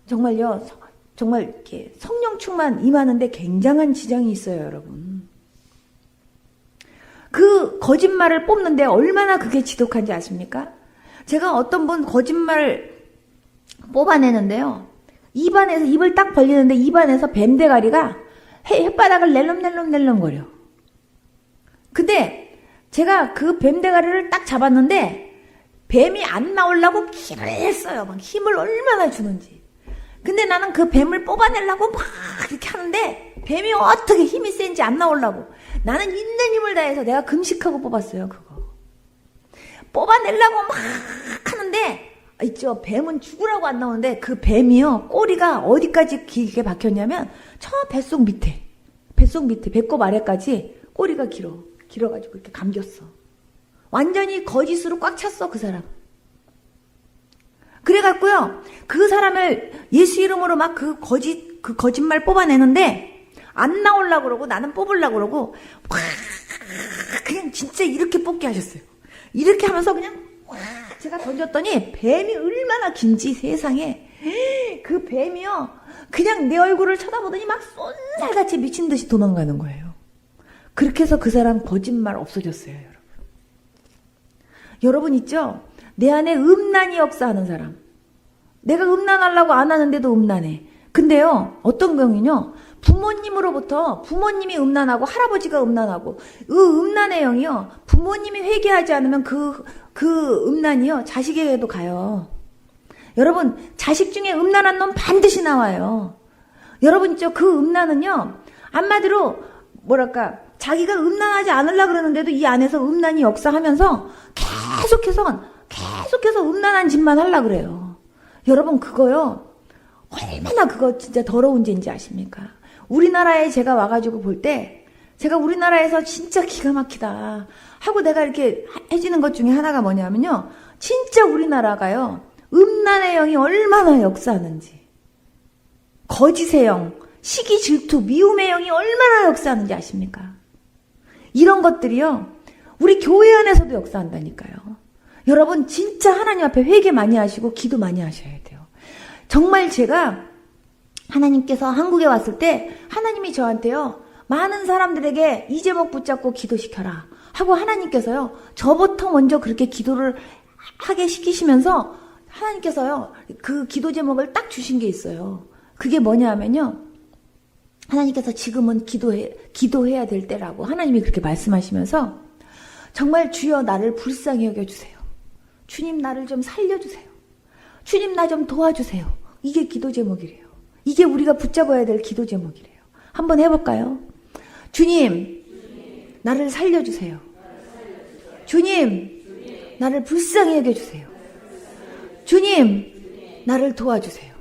정말요, 정말 이렇게 성령 충만 임하는데 굉장한 지장이 있어요, 여러분. 그 거짓말을 뽑는데 얼마나 그게 지독한지 아십니까? 제가 어떤 분 거짓말 뽑아내는데요, 입을 딱 벌리는데 입안에서 뱀대가리가 혓바닥을 낼름낼름낼름거려. 근데 제가 그 뱀대가리를 딱 잡았는데 뱀이 안 나오려고 기를 했어요. 막 힘을 얼마나 주는지. 근데 나는 그 뱀을 뽑아내려고 막 이렇게 하는데 뱀이 어떻게 힘이 센지 안 나오려고. 나는 있는 힘을 다해서 내가 금식하고 뽑았어요, 그거. 뽑아내려고 막 하는데, 있죠, 뱀은 죽으라고 안 나오는데 그 뱀이요, 꼬리가 어디까지 길게 박혔냐면 저 뱃속 밑에, 배꼽 아래까지 꼬리가 길어가지고 이렇게 감겼어. 완전히 거짓으로 꽉 찼어, 그 사람. 그래갖고요, 그 사람을 예수 이름으로 막 그 거짓말 뽑아내는데, 안 나오려고 그러고, 나는 뽑으려고 그러고, 그냥 진짜 이렇게 뽑게 하셨어요. 이렇게 하면서 그냥, 제가 던졌더니, 뱀이 얼마나 긴지 세상에, 그 뱀이요, 그냥 내 얼굴을 쳐다보더니 막 쏜살같이 미친 듯이 도망가는 거예요. 그렇게 해서 그 사람 거짓말 없어졌어요, 여러분. 여러분 있죠? 내 안에 음란이 역사하는 사람. 내가 음란하려고 안 하는데도 음란해. 근데요, 어떤 경우는요, 부모님이 음란하고 할아버지가 음란하고 음란의 영이요, 부모님이 회개하지 않으면 그 음란이요, 자식에게도 가요. 여러분, 자식 중에 음란한 놈 반드시 나와요. 여러분 있죠? 그 음란은요, 한마디로 뭐랄까, 자기가 음란하지 않으려고 그러는데도 이 안에서 음란이 역사하면서 계속해서 음란한 짓만 하려고 그래요. 여러분, 그거요, 얼마나 그거 진짜 더러운 죄인지 아십니까? 우리나라에 제가 와가지고 볼 때, 제가 우리나라에서 진짜 기가 막히다 하고 내가 이렇게 해지는 것 중에 하나가 뭐냐면요, 진짜 우리나라가요, 음란의 영이 얼마나 역사하는지, 거짓의 영, 시기, 질투, 미움의 영이 얼마나 역사하는지 아십니까? 이런 것들이요, 우리 교회 안에서도 역사한다니까요. 여러분, 진짜 하나님 앞에 회개 많이 하시고 기도 많이 하셔야 돼요. 정말 제가 하나님께서 한국에 왔을 때 하나님이 저한테요, 많은 사람들에게 이 제목 붙잡고 기도시켜라 하고 하나님께서요, 저부터 먼저 그렇게 기도를 하게 시키시면서 하나님께서요, 그 기도 제목을 딱 주신 게 있어요. 그게 뭐냐 하면요, 하나님께서 지금은 기도해야 될 때라고 하나님이 그렇게 말씀하시면서, 정말 주여 나를 불쌍히 여겨주세요. 주님 나를 좀 살려주세요. 주님 나 좀 도와주세요. 이게 기도 제목이래요. 이게 우리가 붙잡아야 될 기도 제목이래요. 한번 해볼까요? 주님, 나를 살려주세요. 주님, 나를 불쌍히 여겨주세요. 주님, 나를 도와주세요.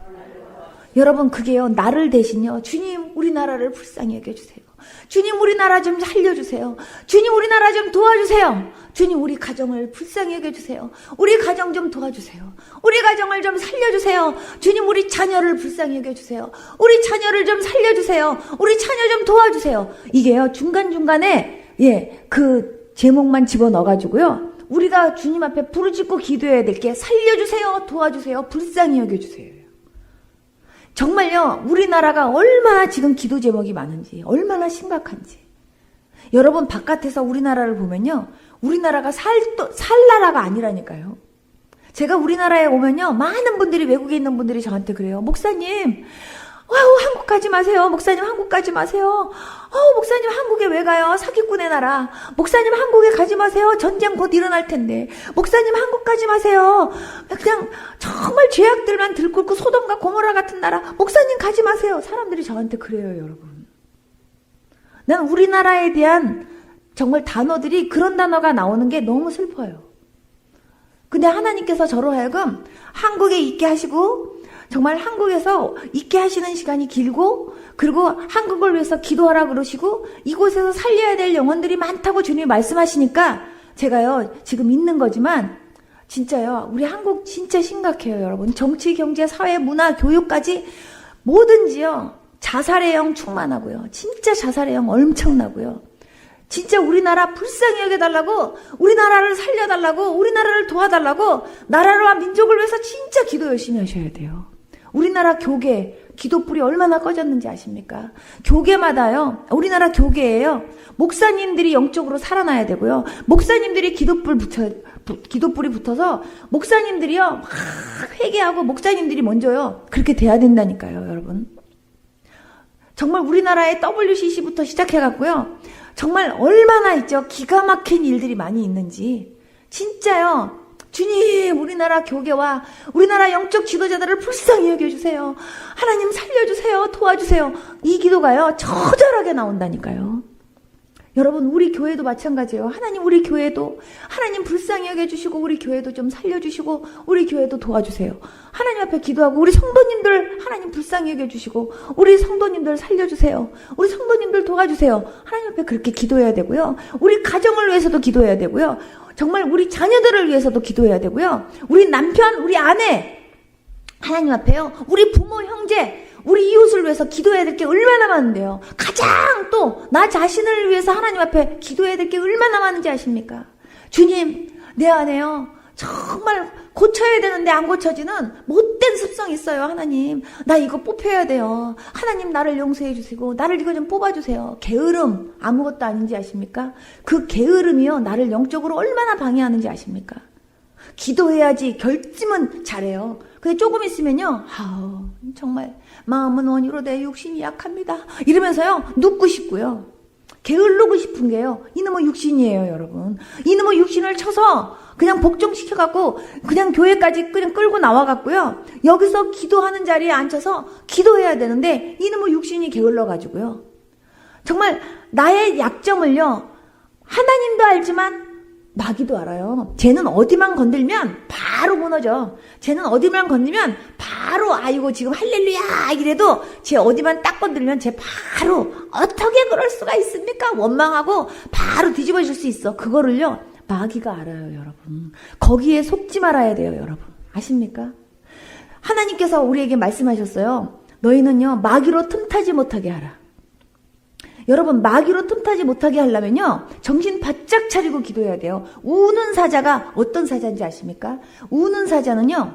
여러분, 그게요, 나를 대신요, 주님, 우리나라를 불쌍히 여겨주세요. 주님 우리나라 좀 살려주세요. 주님 우리나라 좀 도와주세요. 주님 우리 가정을 불쌍히 여겨주세요. 우리 가정 좀 도와주세요. 우리 가정을 좀 살려주세요. 주님 우리 자녀를 불쌍히 여겨주세요. 우리 자녀를 좀 살려주세요. 우리 자녀 좀 도와주세요. 이게요 중간중간에 그 제목만 집어넣어가지고요 우리가 주님 앞에 부르짖고 기도해야 될 게 살려주세요, 도와주세요, 불쌍히 여겨주세요. 정말요 우리나라가 얼마나 지금 기도 제목이 많은지, 얼마나 심각한지. 여러분 바깥에서 우리나라를 보면요 우리나라가 살 나라가 아니라니까요. 제가 우리나라에 오면요 많은 분들이, 외국에 있는 분들이 저한테 그래요. 목사님 한국 가지 마세요. 목사님 한국 가지 마세요. 목사님 한국에 왜 가요? 사기꾼의 나라. 목사님 한국에 가지 마세요. 전쟁 곧 일어날 텐데. 목사님 한국 가지 마세요. 그냥 정말 죄악들만 들끓고 소돔과 고모라 같은 나라. 목사님 가지 마세요. 사람들이 저한테 그래요, 여러분. 난 우리나라에 대한 정말 단어들이, 그런 단어가 나오는 게 너무 슬퍼요. 근데 하나님께서 저로 하여금 한국에 있게 하시고, 정말 한국에서 있게 하시는 시간이 길고, 그리고 한국을 위해서 기도하라 그러시고, 이곳에서 살려야 될 영혼들이 많다고 주님이 말씀하시니까 제가요 지금 있는 거지만 진짜요 우리 한국 진짜 심각해요, 여러분. 정치, 경제, 사회, 문화, 교육까지 뭐든지요 자살의 영 충만하고요. 진짜 자살의 영 엄청나고요. 진짜 우리나라 불쌍히 여겨달라고, 우리나라를 살려달라고, 우리나라를 도와달라고, 나라와 민족을 위해서 진짜 기도 열심히 하셔야 돼요. 우리나라 교계, 기도불이 얼마나 꺼졌는지 아십니까? 교계마다요, 우리나라 교계에요, 목사님들이 영적으로 살아나야 되고요. 목사님들이 기도불이 붙어서 목사님들이요, 막 회개하고 목사님들이 먼저요, 그렇게 돼야 된다니까요, 여러분. 정말 우리나라의 WCC부터 시작해갖고요, 정말 얼마나 있죠? 기가 막힌 일들이 많이 있는지. 진짜요. 주님 우리나라 교계와 우리나라 영적 지도자들을 불쌍히 여겨주세요. 하나님 살려주세요. 도와주세요. 이 기도가요 처절하게 나온다니까요. 여러분 우리 교회도 마찬가지예요. 하나님 우리 교회도 하나님 불쌍히 여겨주시고 우리 교회도 좀 살려주시고 우리 교회도 도와주세요. 하나님 앞에 기도하고 우리 성도님들 하나님 불쌍히 여겨주시고 우리 성도님들 살려주세요. 우리 성도님들 도와주세요. 하나님 앞에 그렇게 기도해야 되고요. 우리 가정을 위해서도 기도해야 되고요. 정말 우리 자녀들을 위해서도 기도해야 되고요. 우리 남편, 우리 아내 하나님 앞에요. 우리 부모, 형제, 우리 이웃을 위해서 기도해야 될 게 얼마나 많은데요. 가장 또 나 자신을 위해서 하나님 앞에 기도해야 될 게 얼마나 많은지 아십니까? 주님, 내 안에요 정말 고쳐야 되는데 안 고쳐지는 못된 습성이 있어요. 하나님, 나 이거 뽑혀야 돼요. 하나님 나를 용서해 주시고 나를 이거 좀 뽑아주세요. 게으름 아무것도 아닌지 아십니까? 그 게으름이요 나를 영적으로 얼마나 방해하는지 아십니까? 기도해야지 결심은 잘해요. 근데 조금 있으면요 정말 마음은 원이로 내 육신이 약합니다 이러면서요 눕고 싶고요. 게을르고 싶은 게요 이놈의 육신이에요, 여러분. 이놈의 육신을 쳐서 그냥 복종시켜갖고 그냥 교회까지 그냥 끌고 나와갖고요 여기서 기도하는 자리에 앉아서 기도해야 되는데 이놈의 육신이 게을러가지고요 정말 나의 약점을요 하나님도 알지만 마귀도 알아요. 쟤는 어디만 건들면 바로 무너져. 쟤는 어디만 건들면 바로 아이고 지금 할렐루야 이래도 쟤 어디만 딱 건들면 쟤 바로 어떻게 그럴 수가 있습니까? 원망하고 바로 뒤집어질 수 있어. 그거를요 마귀가 알아요, 여러분. 거기에 속지 말아야 돼요, 여러분. 아십니까? 하나님께서 우리에게 말씀하셨어요. 너희는요 마귀로 틈타지 못하게 하라. 여러분 마귀로 틈타지 못하게 하려면요 정신 바짝 차리고 기도해야 돼요. 우는 사자가 어떤 사자인지 아십니까? 우는 사자는요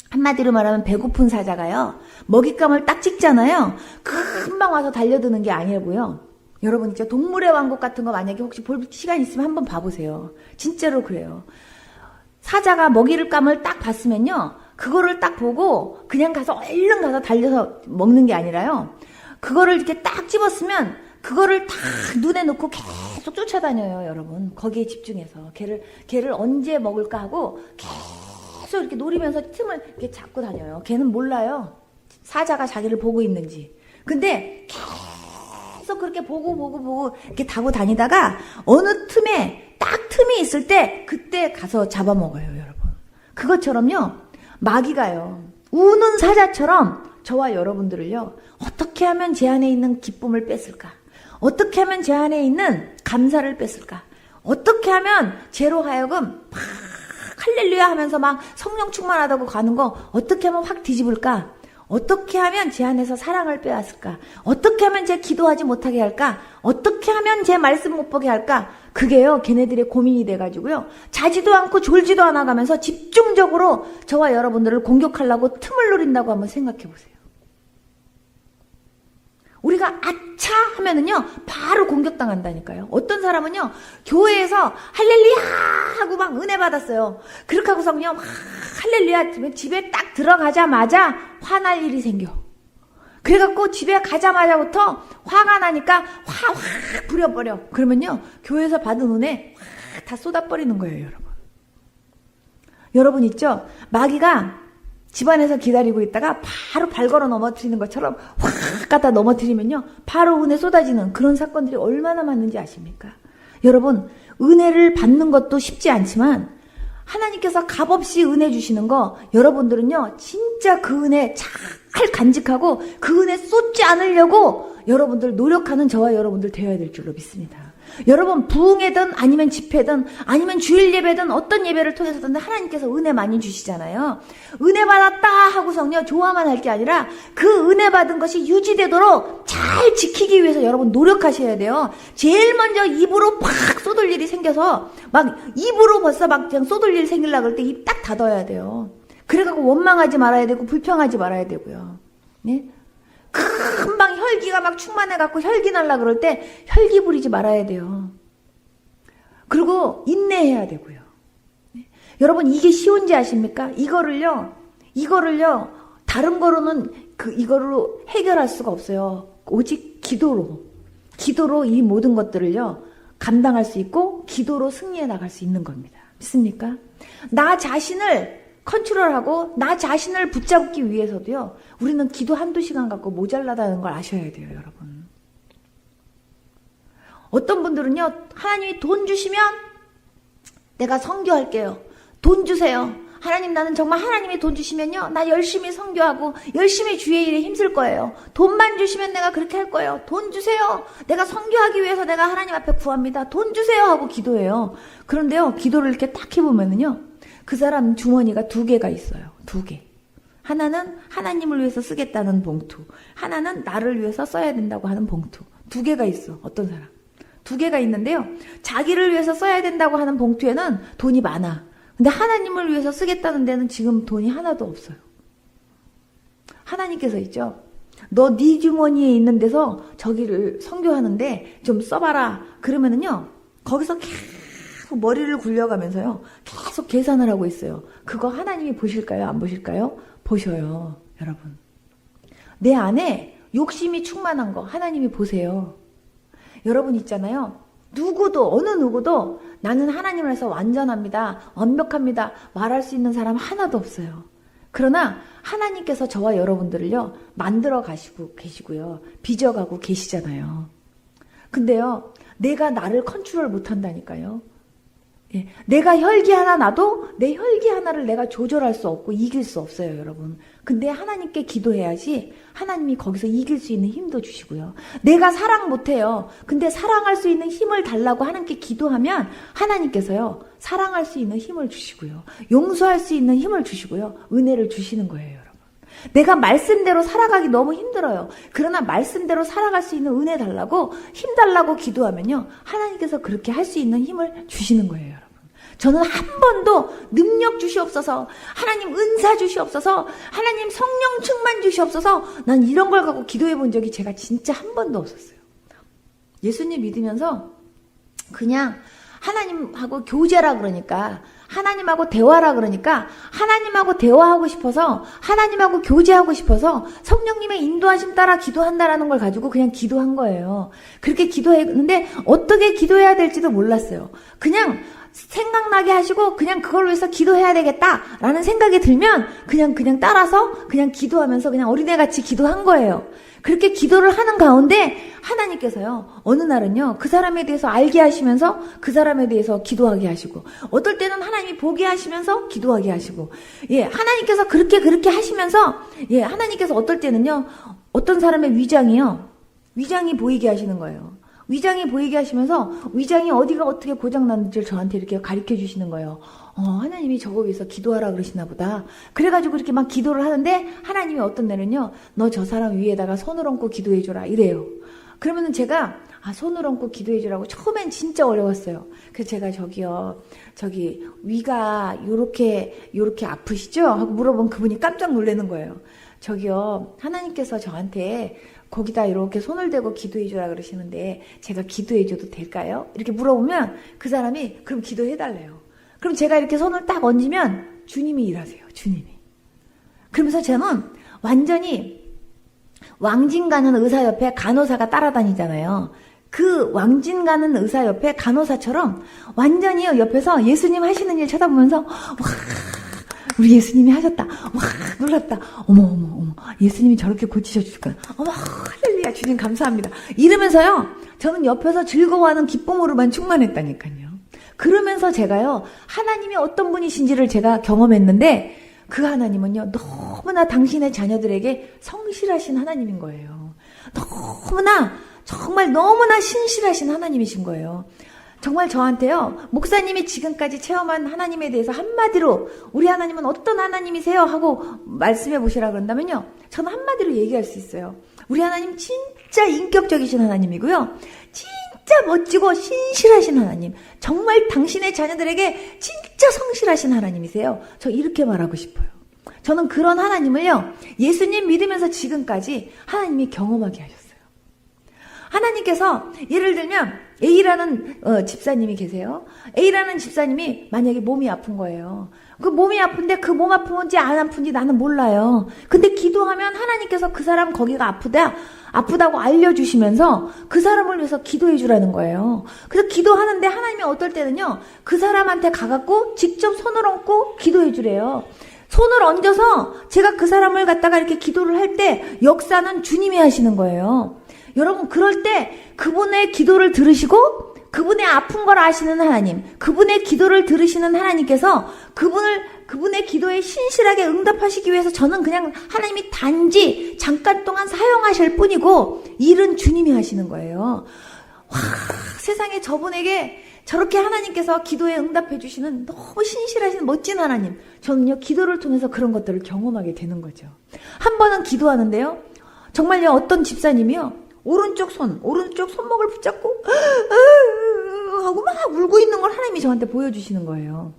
한마디로 말하면 배고픈 사자가요 먹잇감을 딱 찍잖아요. 금방 와서 달려드는 게 아니고요. 여러분 진짜 동물의 왕국 같은 거 만약에 혹시 볼 시간 있으면 한번 봐보세요. 진짜로 그래요. 사자가 먹잇감을 딱 봤으면요 그거를 딱 보고 그냥 가서 얼른 가서 달려서 먹는 게 아니라요 그거를 이렇게 딱 집었으면 그거를 다 눈에 놓고 계속 쫓아다녀요, 여러분. 거기에 집중해서 걔를 언제 먹을까 하고 계속 이렇게 노리면서 틈을 이렇게 잡고 다녀요. 걔는 몰라요, 사자가 자기를 보고 있는지. 근데 계속 그렇게 보고 이렇게 타고 다니다가 어느 틈에 딱 틈이 있을 때 그때 가서 잡아먹어요, 여러분. 그것처럼요 마귀가요 우는 사자처럼 저와 여러분들을요 어떻게 하면 제 안에 있는 기쁨을 뺏을까, 어떻게 하면 제 안에 있는 감사를 뺐을까? 어떻게 하면 제로 하여금 막 할렐루야 하면서 막 성령 충만하다고 가는 거 어떻게 하면 확 뒤집을까? 어떻게 하면 제 안에서 사랑을 빼앗을까? 어떻게 하면 제 기도하지 못하게 할까? 어떻게 하면 제 말씀 못 보게 할까? 그게요, 걔네들의 고민이 돼가지고요. 자지도 않고 졸지도 않아 가면서 집중적으로 저와 여러분들을 공격하려고 틈을 노린다고 한번 생각해 보세요. 우리가 아차 하면은요, 바로 공격당한다니까요. 어떤 사람은요, 교회에서 할렐루야 하고 막 은혜 받았어요. 그렇게 하고서 그냥 막 할렐루야 집에 딱 들어가자마자 화날 일이 생겨. 그래갖고 집에 가자마자부터 화가 나니까 확 부려버려. 그러면요, 교회에서 받은 은혜 확 다 쏟아버리는 거예요, 여러분. 여러분 있죠? 마귀가 집안에서 기다리고 있다가 바로 발 걸어 넘어뜨리는 것처럼 확 갖다 넘어뜨리면요, 바로 은혜 쏟아지는 그런 사건들이 얼마나 많은지 아십니까? 여러분, 은혜를 받는 것도 쉽지 않지만 하나님께서 값없이 은혜 주시는 거, 여러분들은요, 진짜 그 은혜 잘 간직하고 그 은혜 쏟지 않으려고 여러분들 노력하는 저와 여러분들 되어야 될 줄로 믿습니다. 여러분, 부흥회든 아니면 집회든 아니면 주일 예배든 어떤 예배를 통해서든 하나님께서 은혜 많이 주시잖아요. 은혜 받았다 하고서요, 좋아만 할 게 아니라 그 은혜 받은 것이 유지되도록 잘 지키기 위해서 여러분 노력하셔야 돼요. 제일 먼저 입으로 팍 쏟을 일이 생겨서 막 입으로 벌써 막 그냥 쏟을 일이 생기려고 할 때 입 딱 닫아야 돼요. 그래갖고 원망하지 말아야 되고 불평하지 말아야 되고요. 네? 금방 혈기가 막 충만해갖고 혈기 날라 그럴 때 혈기 부리지 말아야 돼요. 그리고 인내해야 되고요. 네? 여러분, 이게 쉬운지 아십니까? 이거를요 다른 거로는 이거로 해결할 수가 없어요. 오직 기도로 이 모든 것들을요 감당할 수 있고 기도로 승리해 나갈 수 있는 겁니다. 믿습니까? 나 자신을 컨트롤하고 나 자신을 붙잡기 위해서도요, 우리는 기도 한두 시간 갖고 모자라다는 걸 아셔야 돼요, 여러분. 어떤 분들은요, 하나님이 돈 주시면 내가 선교할게요. 돈 주세요. 하나님, 나는 정말 하나님이 돈 주시면요, 나 열심히 선교하고 열심히 주의 일에 힘쓸 거예요. 돈만 주시면 내가 그렇게 할 거예요. 돈 주세요. 내가 선교하기 위해서 내가 하나님 앞에 구합니다. 돈 주세요 하고 기도해요. 그런데요, 기도를 이렇게 딱 해보면은요, 그 사람 주머니가 2개가 있어요. 2개. 하나는 하나님을 위해서 쓰겠다는 봉투, 하나는 나를 위해서 써야 된다고 하는 봉투. 2개가 있어. 어떤 사람. 2개가 있는데요, 자기를 위해서 써야 된다고 하는 봉투에는 돈이 많아. 근데 하나님을 위해서 쓰겠다는 데는 지금 돈이 하나도 없어요. 하나님께서 있죠, 너 네 주머니에 있는 데서 저기를 선교하는데 좀 써봐라. 그러면은요, 거기서 계속 머리를 굴려가면서요, 계속 계산을 하고 있어요. 그거 하나님이 보실까요? 안 보실까요? 보셔요, 여러분. 내 안에 욕심이 충만한 거 하나님이 보세요. 여러분 있잖아요, 어느 누구도 나는 하나님을 해서 완전합니다, 완벽합니다 말할 수 있는 사람 하나도 없어요. 그러나 하나님께서 저와 여러분들을요 만들어 가시고 계시고요, 빚어가고 계시잖아요. 근데요, 내가 나를 컨트롤 못한다니까요. 예, 내가 혈기 하나 나도 내 혈기 하나를 내가 조절할 수 없고 이길 수 없어요, 여러분. 근데 하나님께 기도해야지 하나님이 거기서 이길 수 있는 힘도 주시고요. 내가 사랑 못해요. 근데 사랑할 수 있는 힘을 달라고 하나님께 기도하면 하나님께서요 사랑할 수 있는 힘을 주시고요, 용서할 수 있는 힘을 주시고요, 은혜를 주시는 거예요, 여러분. 내가 말씀대로 살아가기 너무 힘들어요. 그러나 말씀대로 살아갈 수 있는 은혜 달라고, 힘 달라고 기도하면요, 하나님께서 그렇게 할 수 있는 힘을 주시는 거예요, 여러분. 저는 한 번도 능력 주시옵소서, 하나님 은사 주시옵소서, 하나님 성령 충만 주시옵소서, 난 이런 걸 갖고 기도해 본 적이 제가 진짜 한 번도 없었어요. 예수님 믿으면서 그냥 하나님하고 교제라 그러니까, 하나님하고 대화라 그러니까, 하나님하고 대화하고 싶어서, 하나님하고 교제하고 싶어서 성령님의 인도하심 따라 기도한다라는 걸 가지고 그냥 기도한 거예요. 그렇게 기도했는데 어떻게 기도해야 될지도 몰랐어요. 그냥 생각나게 하시고 그냥 그걸 위해서 기도해야 되겠다라는 생각이 들면 그냥 따라서 그냥 기도하면서 그냥 어린애같이 기도한 거예요. 그렇게 기도를 하는 가운데 하나님께서요, 어느 날은요, 그 사람에 대해서 알게 하시면서 그 사람에 대해서 기도하게 하시고, 어떨 때는 하나님이 보게 하시면서 기도하게 하시고, 예, 하나님께서 그렇게 하시면서, 예, 하나님께서 어떨 때는요, 어떤 사람의 위장이 보이게 하시는 거예요. 위장이 보이게 하시면서 위장이 어디가 어떻게 고장났는지를 저한테 이렇게 가르쳐 주시는 거예요. 하나님이 저거 위해서 기도하라 그러시나 보다. 그래가지고 이렇게 막 기도를 하는데 하나님이 어떤 날은요, 너 저 사람 위에다가 손을 얹고 기도해줘라 이래요. 그러면은 제가 손을 얹고 기도해주라고 처음엔 진짜 어려웠어요. 그래서 제가 저기 위가 요렇게 아프시죠? 하고 물어보면 그분이 깜짝 놀라는 거예요. 저기요, 하나님께서 저한테 거기다 이렇게 손을 대고 기도해주라 그러시는데 제가 기도해줘도 될까요? 이렇게 물어보면 그 사람이 그럼 기도해달래요. 그럼 제가 이렇게 손을 딱 얹으면 주님이 일하세요. 주님이. 그러면서 저는 완전히 왕진 가는 의사 옆에 간호사가 따라다니잖아요. 그 왕진 가는 의사 옆에 간호사처럼 완전히 옆에서 예수님 하시는 일 쳐다보면서 와, 우리 예수님이 하셨다. 와, 놀랐다. 어머. 예수님이 저렇게 고치셔주실까요? 어머, 할렐루야. 주님 감사합니다. 이러면서요, 저는 옆에서 즐거워하는 기쁨으로만 충만했다니까요. 그러면서 제가요, 하나님이 어떤 분이신지를 제가 경험했는데, 그 하나님은요, 너무나 당신의 자녀들에게 성실하신 하나님인 거예요. 정말 너무나 신실하신 하나님이신 거예요. 정말 저한테요, 목사님이 지금까지 체험한 하나님에 대해서 한마디로 우리 하나님은 어떤 하나님이세요? 하고 말씀해 보시라 그런다면요, 저는 한마디로 얘기할 수 있어요. 우리 하나님 진짜 인격적이신 하나님이고요. 진짜 멋지고 신실하신 하나님. 정말 당신의 자녀들에게 진짜 성실하신 하나님이세요. 저 이렇게 말하고 싶어요. 저는 그런 하나님을요, 예수님 믿으면서 지금까지 하나님이 경험하게 하셨어요. 하나님께서 예를 들면 A라는 집사님이 계세요. A라는 집사님이 만약에 몸이 아픈 거예요. 그 몸이 아픈데 그 몸 아픈지 안 아픈지 나는 몰라요. 근데 기도하면 하나님께서 그 사람 거기가 아프다고 알려주시면서 그 사람을 위해서 기도해 주라는 거예요. 그래서 기도하는데 하나님이 어떨 때는요, 그 사람한테 가갖고 직접 손을 얹고 기도해 주래요. 손을 얹어서 제가 그 사람을 갖다가 이렇게 기도를 할 때 역사는 주님이 하시는 거예요. 여러분, 그럴 때 그분의 기도를 들으시고 그분의 아픈 걸 아시는 하나님, 그분의 기도를 들으시는 하나님께서 그분의 기도에 신실하게 응답하시기 위해서 저는 그냥 하나님이 단지 잠깐 동안 사용하실 뿐이고 일은 주님이 하시는 거예요. 와, 세상에 저분에게 저렇게 하나님께서 기도에 응답해 주시는 너무 신실하신 멋진 하나님, 저는요 기도를 통해서 그런 것들을 경험하게 되는 거죠. 한 번은 기도하는데요, 정말요 어떤 집사님이요, 오른쪽 손목을 붙잡고 하고 막 울고 있는 걸 하나님이 저한테 보여주시는 거예요.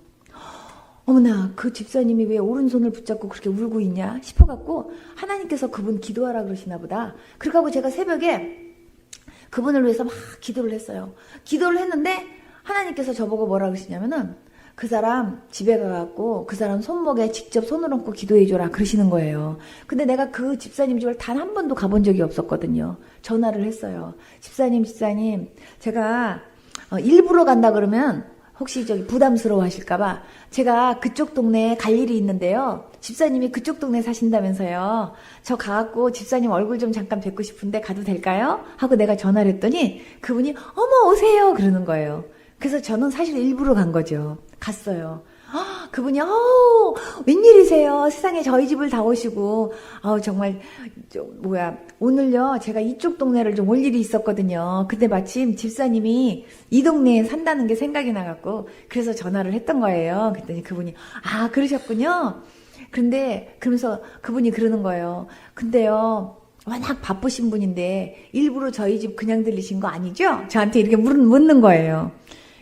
어머나, 그 집사님이 왜 오른손을 붙잡고 그렇게 울고 있냐 싶어갖고 하나님께서 그분 기도하라 그러시나 보다. 그래갖고 제가 새벽에 그분을 위해서 막 기도를 했어요. 기도를 했는데 하나님께서 저보고 뭐라 그러시냐면은 그 사람 집에 가갖고 그 사람 손목에 직접 손을 얹고 기도해줘라 그러시는 거예요. 근데 내가 그 집사님 집을 단 한 번도 가본 적이 없었거든요. 전화를 했어요. 집사님 제가 일부러 간다 그러면 혹시 부담스러워 하실까봐 제가 그쪽 동네에 갈 일이 있는데요, 집사님이 그쪽 동네 사신다면서요, 저 가갖고 집사님 얼굴 좀 잠깐 뵙고 싶은데 가도 될까요? 하고 내가 전화를 했더니 그분이 어머 오세요 그러는 거예요. 그래서 저는 사실 일부러 간 거죠. 갔어요. 그분이 웬일이세요? 세상에 저희 집을 다 오시고 정말 오늘요 제가 이쪽 동네를 좀 올 일이 있었거든요. 근데 마침 집사님이 이 동네에 산다는 게 생각이 나갖고 그래서 전화를 했던 거예요. 그랬더니 그분이 그러셨군요. 그러면서 그분이 그러는 거예요. 근데요, 워낙 바쁘신 분인데 일부러 저희 집 그냥 들리신 거 아니죠? 저한테 이렇게 묻는 거예요.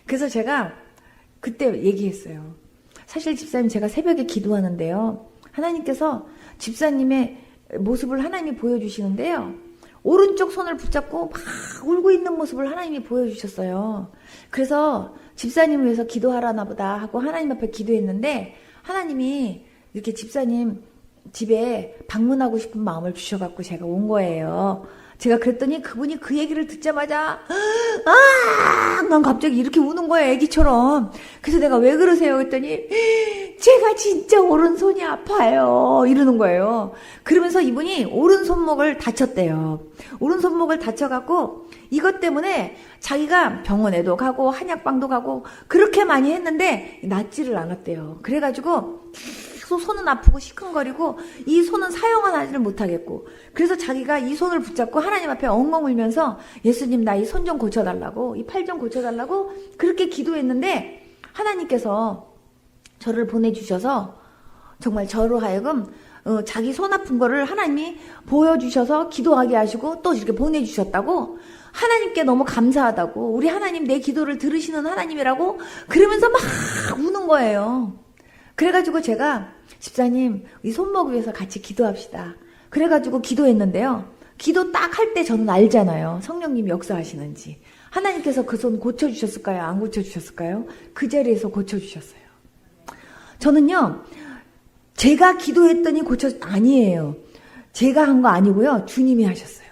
그래서 제가 그때 얘기했어요. 사실 집사님, 제가 새벽에 기도하는데요, 하나님께서 집사님의 모습을 하나님이 보여주시는데요, 오른쪽 손을 붙잡고 막 울고 있는 모습을 하나님이 보여주셨어요. 그래서 집사님을 위해서 기도하라나 보다 하고 하나님 앞에 기도했는데 하나님이 이렇게 집사님 집에 방문하고 싶은 마음을 주셔갖고 제가 온 거예요. 제가 그랬더니 그분이 그 얘기를 듣자마자 난 갑자기 이렇게 우는 거예요, 애기처럼. 그래서 내가 왜 그러세요? 그랬더니 제가 진짜 오른손이 아파요 이러는 거예요. 그러면서 이분이 오른손목을 다쳤대요. 오른손목을 다쳐갖고 이것 때문에 자기가 병원에도 가고 한약방도 가고 그렇게 많이 했는데 낫지를 않았대요. 그래가지고 손은 아프고 시큰거리고 이 손은 사용은 하지를 못하겠고, 그래서 자기가 이 손을 붙잡고 하나님 앞에 엉엉 울면서 예수님 나 이 손 좀 고쳐달라고, 이 팔 좀 고쳐달라고 그렇게 기도했는데 하나님께서 저를 보내주셔서 정말 저로 하여금 자기 손 아픈 거를 하나님이 보여주셔서 기도하게 하시고 또 이렇게 보내주셨다고, 하나님께 너무 감사하다고, 우리 하나님 내 기도를 들으시는 하나님이라고 그러면서 막 우는 거예요. 그래가지고 제가 집사님 이 손목 위에서 같이 기도합시다. 그래가지고 기도했는데요. 기도 딱 할 때 저는 알잖아요. 성령님이 역사하시는지. 하나님께서 그 손 고쳐주셨을까요? 안 고쳐주셨을까요? 그 자리에서 고쳐주셨어요. 저는요, 제가 기도했더니 아니에요. 제가 한 거 아니고요. 주님이 하셨어요.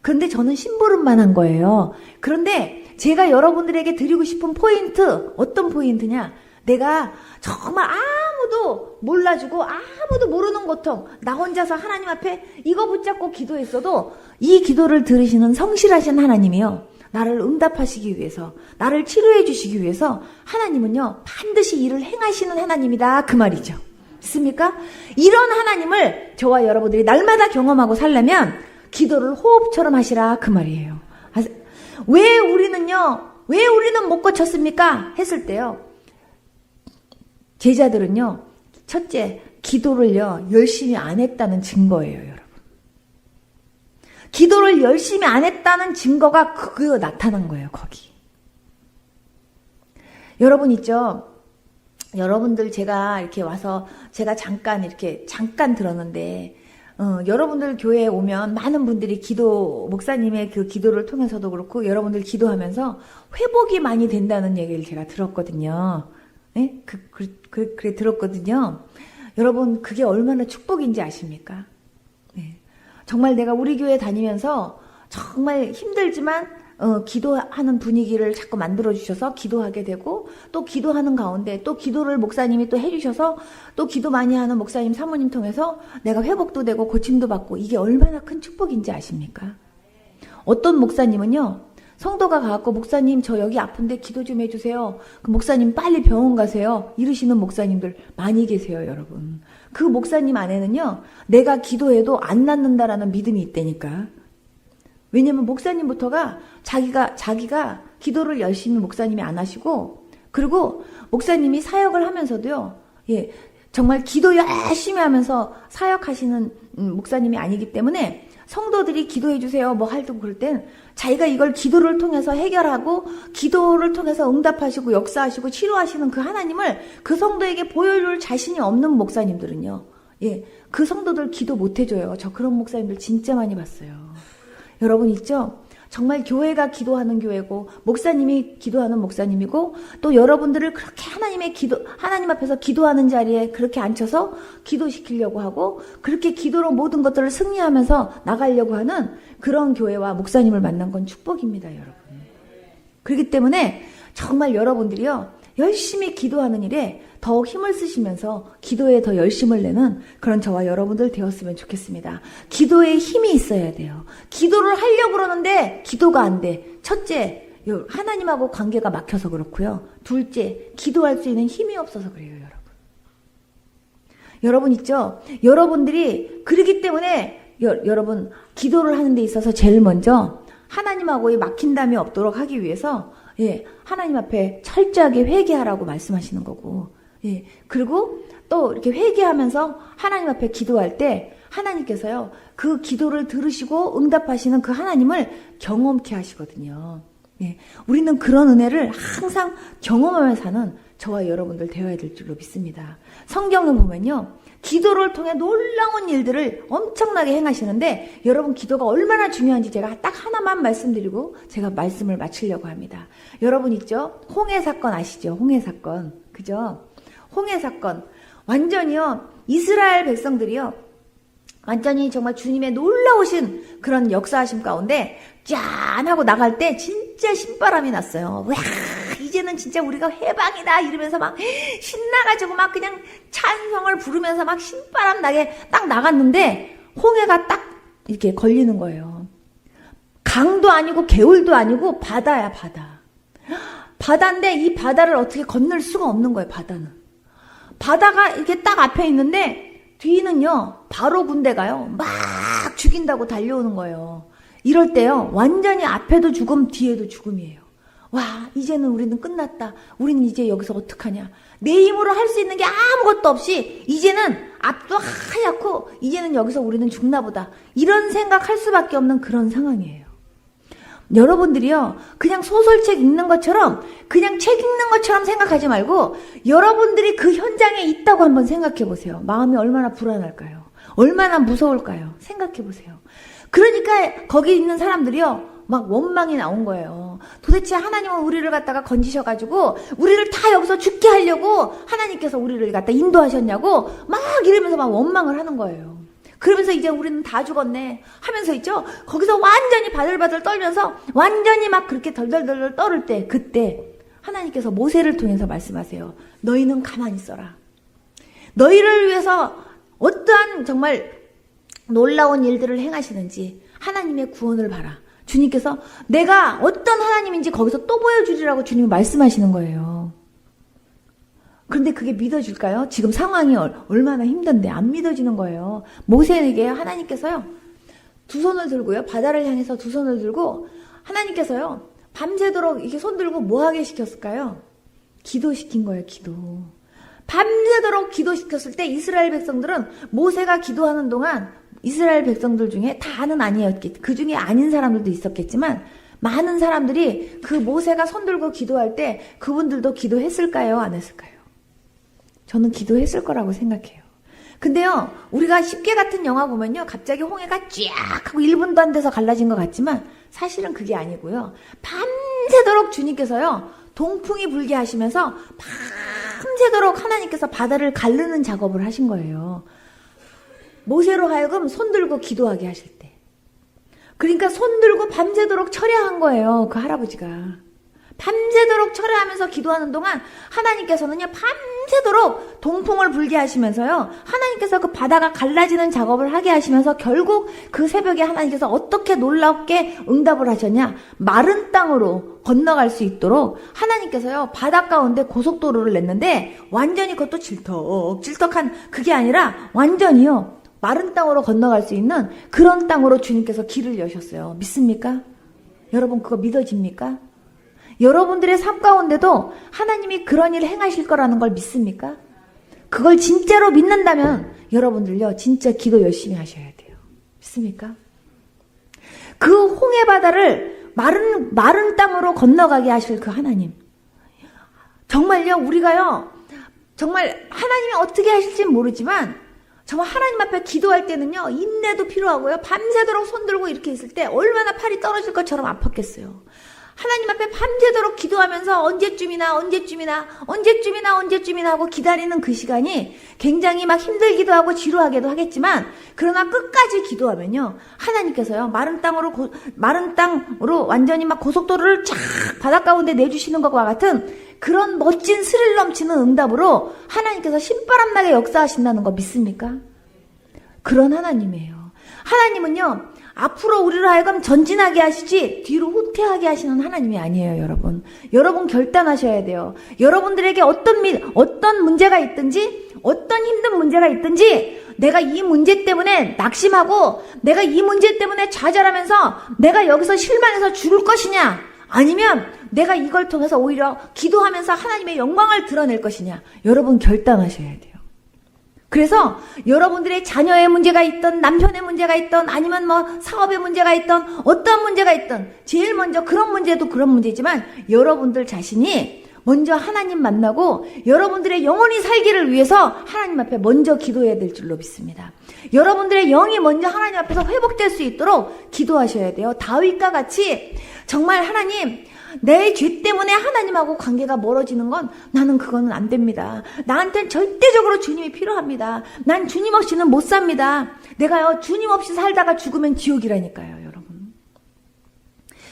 그런데 저는 심부름만 한 거예요. 그런데 제가 여러분들에게 드리고 싶은 포인트, 어떤 포인트냐? 내가 정말 아무도 몰라주고 아무도 모르는 고통, 나 혼자서 하나님 앞에 이거 붙잡고 기도했어도 이 기도를 들으시는 성실하신 하나님이요, 나를 응답하시기 위해서, 나를 치료해 주시기 위해서 하나님은요 반드시 일을 행하시는 하나님이다, 그 말이죠. 있습니까? 이런 하나님을 저와 여러분들이 날마다 경험하고 살려면 기도를 호흡처럼 하시라, 그 말이에요. 왜 우리는 못 고쳤습니까? 했을 때요, 제자들은요, 첫째, 기도를요 열심히 안 했다는 증거예요, 여러분. 기도를 열심히 안 했다는 증거가 그거 나타난 거예요, 거기. 여러분 있죠? 여러분들 제가 이렇게 와서 제가 잠깐 들었는데, 여러분들 교회에 오면 많은 분들이 목사님의 그 기도를 통해서도 그렇고 여러분들 기도하면서 회복이 많이 된다는 얘기를 제가 들었거든요. 네? 그래 들었거든요. 여러분 그게 얼마나 축복인지 아십니까? 네. 정말 내가 우리 교회 다니면서 정말 힘들지만 기도하는 분위기를 자꾸 만들어주셔서 기도하게 되고, 또 기도하는 가운데 또 기도를 목사님이 또 해주셔서 또 기도 많이 하는 목사님 사모님 통해서 내가 회복도 되고 고침도 받고, 이게 얼마나 큰 축복인지 아십니까? 어떤 목사님은요, 성도가 가갖고 목사님 저 여기 아픈데 기도 좀 해주세요. 그 목사님 빨리 병원 가세요. 이러시는 목사님들 많이 계세요, 여러분. 그 목사님 안에는요, 내가 기도해도 안 낫는다라는 믿음이 있다니까. 왜냐면 목사님부터가 자기가 기도를 열심히 목사님이 안 하시고, 그리고 목사님이 사역을 하면서도요, 예, 정말 기도 열심히 하면서 사역하시는 목사님이 아니기 때문에 성도들이 기도해 주세요 뭐 할 때 그럴 땐 자기가 이걸 기도를 통해서 해결하고 기도를 통해서 응답하시고 역사하시고 치료하시는 그 하나님을 그 성도에게 보여줄 자신이 없는 목사님들은요, 예, 그 성도들 기도 못 해줘요. 저 그런 목사님들 진짜 많이 봤어요. 여러분 있죠? 정말 교회가 기도하는 교회고 목사님이 기도하는 목사님이고, 또 여러분들을 그렇게 하나님 앞에서 기도하는 자리에 그렇게 앉혀서 기도시키려고 하고 그렇게 기도로 모든 것들을 승리하면서 나가려고 하는 그런 교회와 목사님을 만난 건 축복입니다, 여러분. 그렇기 때문에 정말 여러분들이요, 열심히 기도하는 일에 더욱 힘을 쓰시면서 기도에 더 열심을 내는 그런 저와 여러분들 되었으면 좋겠습니다. 기도에 힘이 있어야 돼요. 기도를 하려고 그러는데 기도가 안 돼. 첫째, 하나님하고 관계가 막혀서 그렇고요. 둘째, 기도할 수 있는 힘이 없어서 그래요, 여러분. 여러분 있죠? 여러분들이 그러기 때문에 여러분 기도를 하는 데 있어서 제일 먼저 하나님하고의 막힌담이 없도록 하기 위해서, 예, 하나님 앞에 철저하게 회개하라고 말씀하시는 거고, 예, 그리고 또 이렇게 회개하면서 하나님 앞에 기도할 때 하나님께서요, 그 기도를 들으시고 응답하시는 그 하나님을 경험케 하시거든요. 예, 우리는 그런 은혜를 항상 경험하면서 사는 저와 여러분들 되어야 될 줄로 믿습니다. 성경을 보면요, 기도를 통해 놀라운 일들을 엄청나게 행하시는데, 여러분 기도가 얼마나 중요한지 제가 딱 하나만 말씀드리고 제가 말씀을 마치려고 합니다. 여러분 있죠? 홍해 사건 아시죠? 홍해 사건. 그죠? 홍해 사건. 완전히요, 이스라엘 백성들이요, 완전히 정말 주님의 놀라우신 그런 역사하심 가운데 짠 하고 나갈 때 진짜 신바람이 났어요. 와, 이제는 진짜 우리가 해방이다 이러면서 막 신나가지고 막 그냥 찬성을 부르면서 막 신바람 나게 딱 나갔는데 홍해가 딱 이렇게 걸리는 거예요. 강도 아니고 개울도 아니고 바다야, 바다. 바다인데 이 바다를 어떻게 건널 수가 없는 거예요, 바다는. 바다가 이렇게 딱 앞에 있는데 뒤는요 바로 군대가요 막 죽인다고 달려오는 거예요. 이럴 때요 완전히 앞에도 죽음 뒤에도 죽음이에요. 와 이제는 우리는 끝났다. 우리는 이제 여기서 어떡하냐. 내 힘으로 할 수 있는 게 아무것도 없이 이제는 앞도 하얗고 이제는 여기서 우리는 죽나 보다. 이런 생각할 수밖에 없는 그런 상황이에요. 여러분들이요 그냥 소설책 읽는 것처럼 그냥 책 읽는 것처럼 생각하지 말고 여러분들이 그 현장에 있다고 한번 생각해 보세요. 마음이 얼마나 불안할까요? 얼마나 무서울까요? 생각해 보세요. 그러니까 거기 있는 사람들이요 막 원망이 나온 거예요. 도대체 하나님은 우리를 갖다가 건지셔가지고 우리를 다 여기서 죽게 하려고 하나님께서 우리를 갖다 인도하셨냐고 막 이러면서 막 원망을 하는 거예요. 그러면서 이제 우리는 다 죽었네 하면서 있죠. 거기서 완전히 바들바들 떨면서 완전히 막 그렇게 덜덜덜 떨을 때 그때 하나님께서 모세를 통해서 말씀하세요. 너희는 가만히 있어라. 너희를 위해서 어떠한 정말 놀라운 일들을 행하시는지 하나님의 구원을 봐라. 주님께서 내가 어떤 하나님인지 거기서 또 보여주리라고 주님이 말씀하시는 거예요. 그런데 그게 믿어질까요? 지금 상황이 얼마나 힘든데 안 믿어지는 거예요. 모세에게 하나님께서요 두 손을 들고요 바다를 향해서 두 손을 들고 하나님께서요 밤새도록 이렇게 손 들고 뭐 하게 시켰을까요? 기도시킨 거예요. 기도. 밤새도록 기도시켰을 때 이스라엘 백성들은 모세가 기도하는 동안 이스라엘 백성들 중에 다는 아니었겠지. 그 중에 아닌 사람들도 있었겠지만 많은 사람들이 그 모세가 손 들고 기도할 때 그분들도 기도했을까요? 안 했을까요? 저는 기도했을 거라고 생각해요. 근데요 우리가 10개 같은 영화 보면요 갑자기 홍해가 쫙 하고 1분도 안 돼서 갈라진 것 같지만 사실은 그게 아니고요 밤새도록 주님께서요 동풍이 불게 하시면서 밤새도록 하나님께서 바다를 가르는 작업을 하신 거예요. 모세로 하여금 손 들고 기도하게 하실 때. 그러니까 손 들고 밤새도록 철야한 거예요. 그 할아버지가. 밤새도록 철야하면서 기도하는 동안 하나님께서는요 밤새도록 동풍을 불게 하시면서요 하나님께서 그 바다가 갈라지는 작업을 하게 하시면서 결국 그 새벽에 하나님께서 어떻게 놀랍게 응답을 하셨냐. 마른 땅으로 건너갈 수 있도록 하나님께서요 바다 가운데 고속도로를 냈는데 완전히 그것도 질떡질떡한 그게 아니라 완전히요 마른 땅으로 건너갈 수 있는 그런 땅으로 주님께서 길을 여셨어요. 믿습니까? 여러분 그거 믿어집니까? 여러분들의 삶 가운데도 하나님이 그런 일을 행하실 거라는 걸 믿습니까? 그걸 진짜로 믿는다면 여러분들요 진짜 기도 열심히 하셔야 돼요. 믿습니까? 그 홍해 바다를 마른 땅으로 건너가게 하실 그 하나님. 정말요 우리가요 정말 하나님이 어떻게 하실지는 모르지만 정말 하나님 앞에 기도할 때는요 인내도 필요하고요 밤새도록 손 들고 이렇게 있을 때 얼마나 팔이 떨어질 것처럼 아팠겠어요. 하나님 앞에 밤새도록 기도하면서 언제쯤이나 하고 기다리는 그 시간이 굉장히 막 힘들기도 하고 지루하기도 하겠지만 그러나 끝까지 기도하면요 하나님께서요 마른 땅으로 완전히 막 고속도로를 쫙 바닷 가운데 내주시는 것과 같은 그런 멋진 스릴 넘치는 응답으로 하나님께서 신바람나게 역사하신다는 거 믿습니까? 그런 하나님이에요. 하나님은요 앞으로 우리를 하여금 전진하게 하시지 뒤로 후퇴하게 하시는 하나님이 아니에요. 여러분 결단하셔야 돼요. 여러분들에게 어떤 문제가 있든지 어떤 힘든 문제가 있든지 내가 이 문제 때문에 낙심하고 내가 이 문제 때문에 좌절하면서 내가 여기서 실망해서 죽을 것이냐 아니면 내가 이걸 통해서 오히려 기도하면서 하나님의 영광을 드러낼 것이냐 여러분 결단하셔야 돼요. 그래서 여러분들의 자녀의 문제가 있던 남편의 문제가 있던 아니면 뭐 사업의 문제가 있던 어떤 문제가 있던 제일 먼저 그런 문제도 그런 문제지만 여러분들 자신이 먼저 하나님 만나고 여러분들의 영혼이 살기를 위해서 하나님 앞에 먼저 기도해야 될 줄로 믿습니다. 여러분들의 영이 먼저 하나님 앞에서 회복될 수 있도록 기도하셔야 돼요. 다윗과 같이 정말 하나님 내 죄 때문에 하나님하고 관계가 멀어지는 건 나는 그거는 안 됩니다. 나한텐 절대적으로 주님이 필요합니다. 난 주님 없이는 못 삽니다. 내가요 주님 없이 살다가 죽으면 지옥이라니까요 여러분.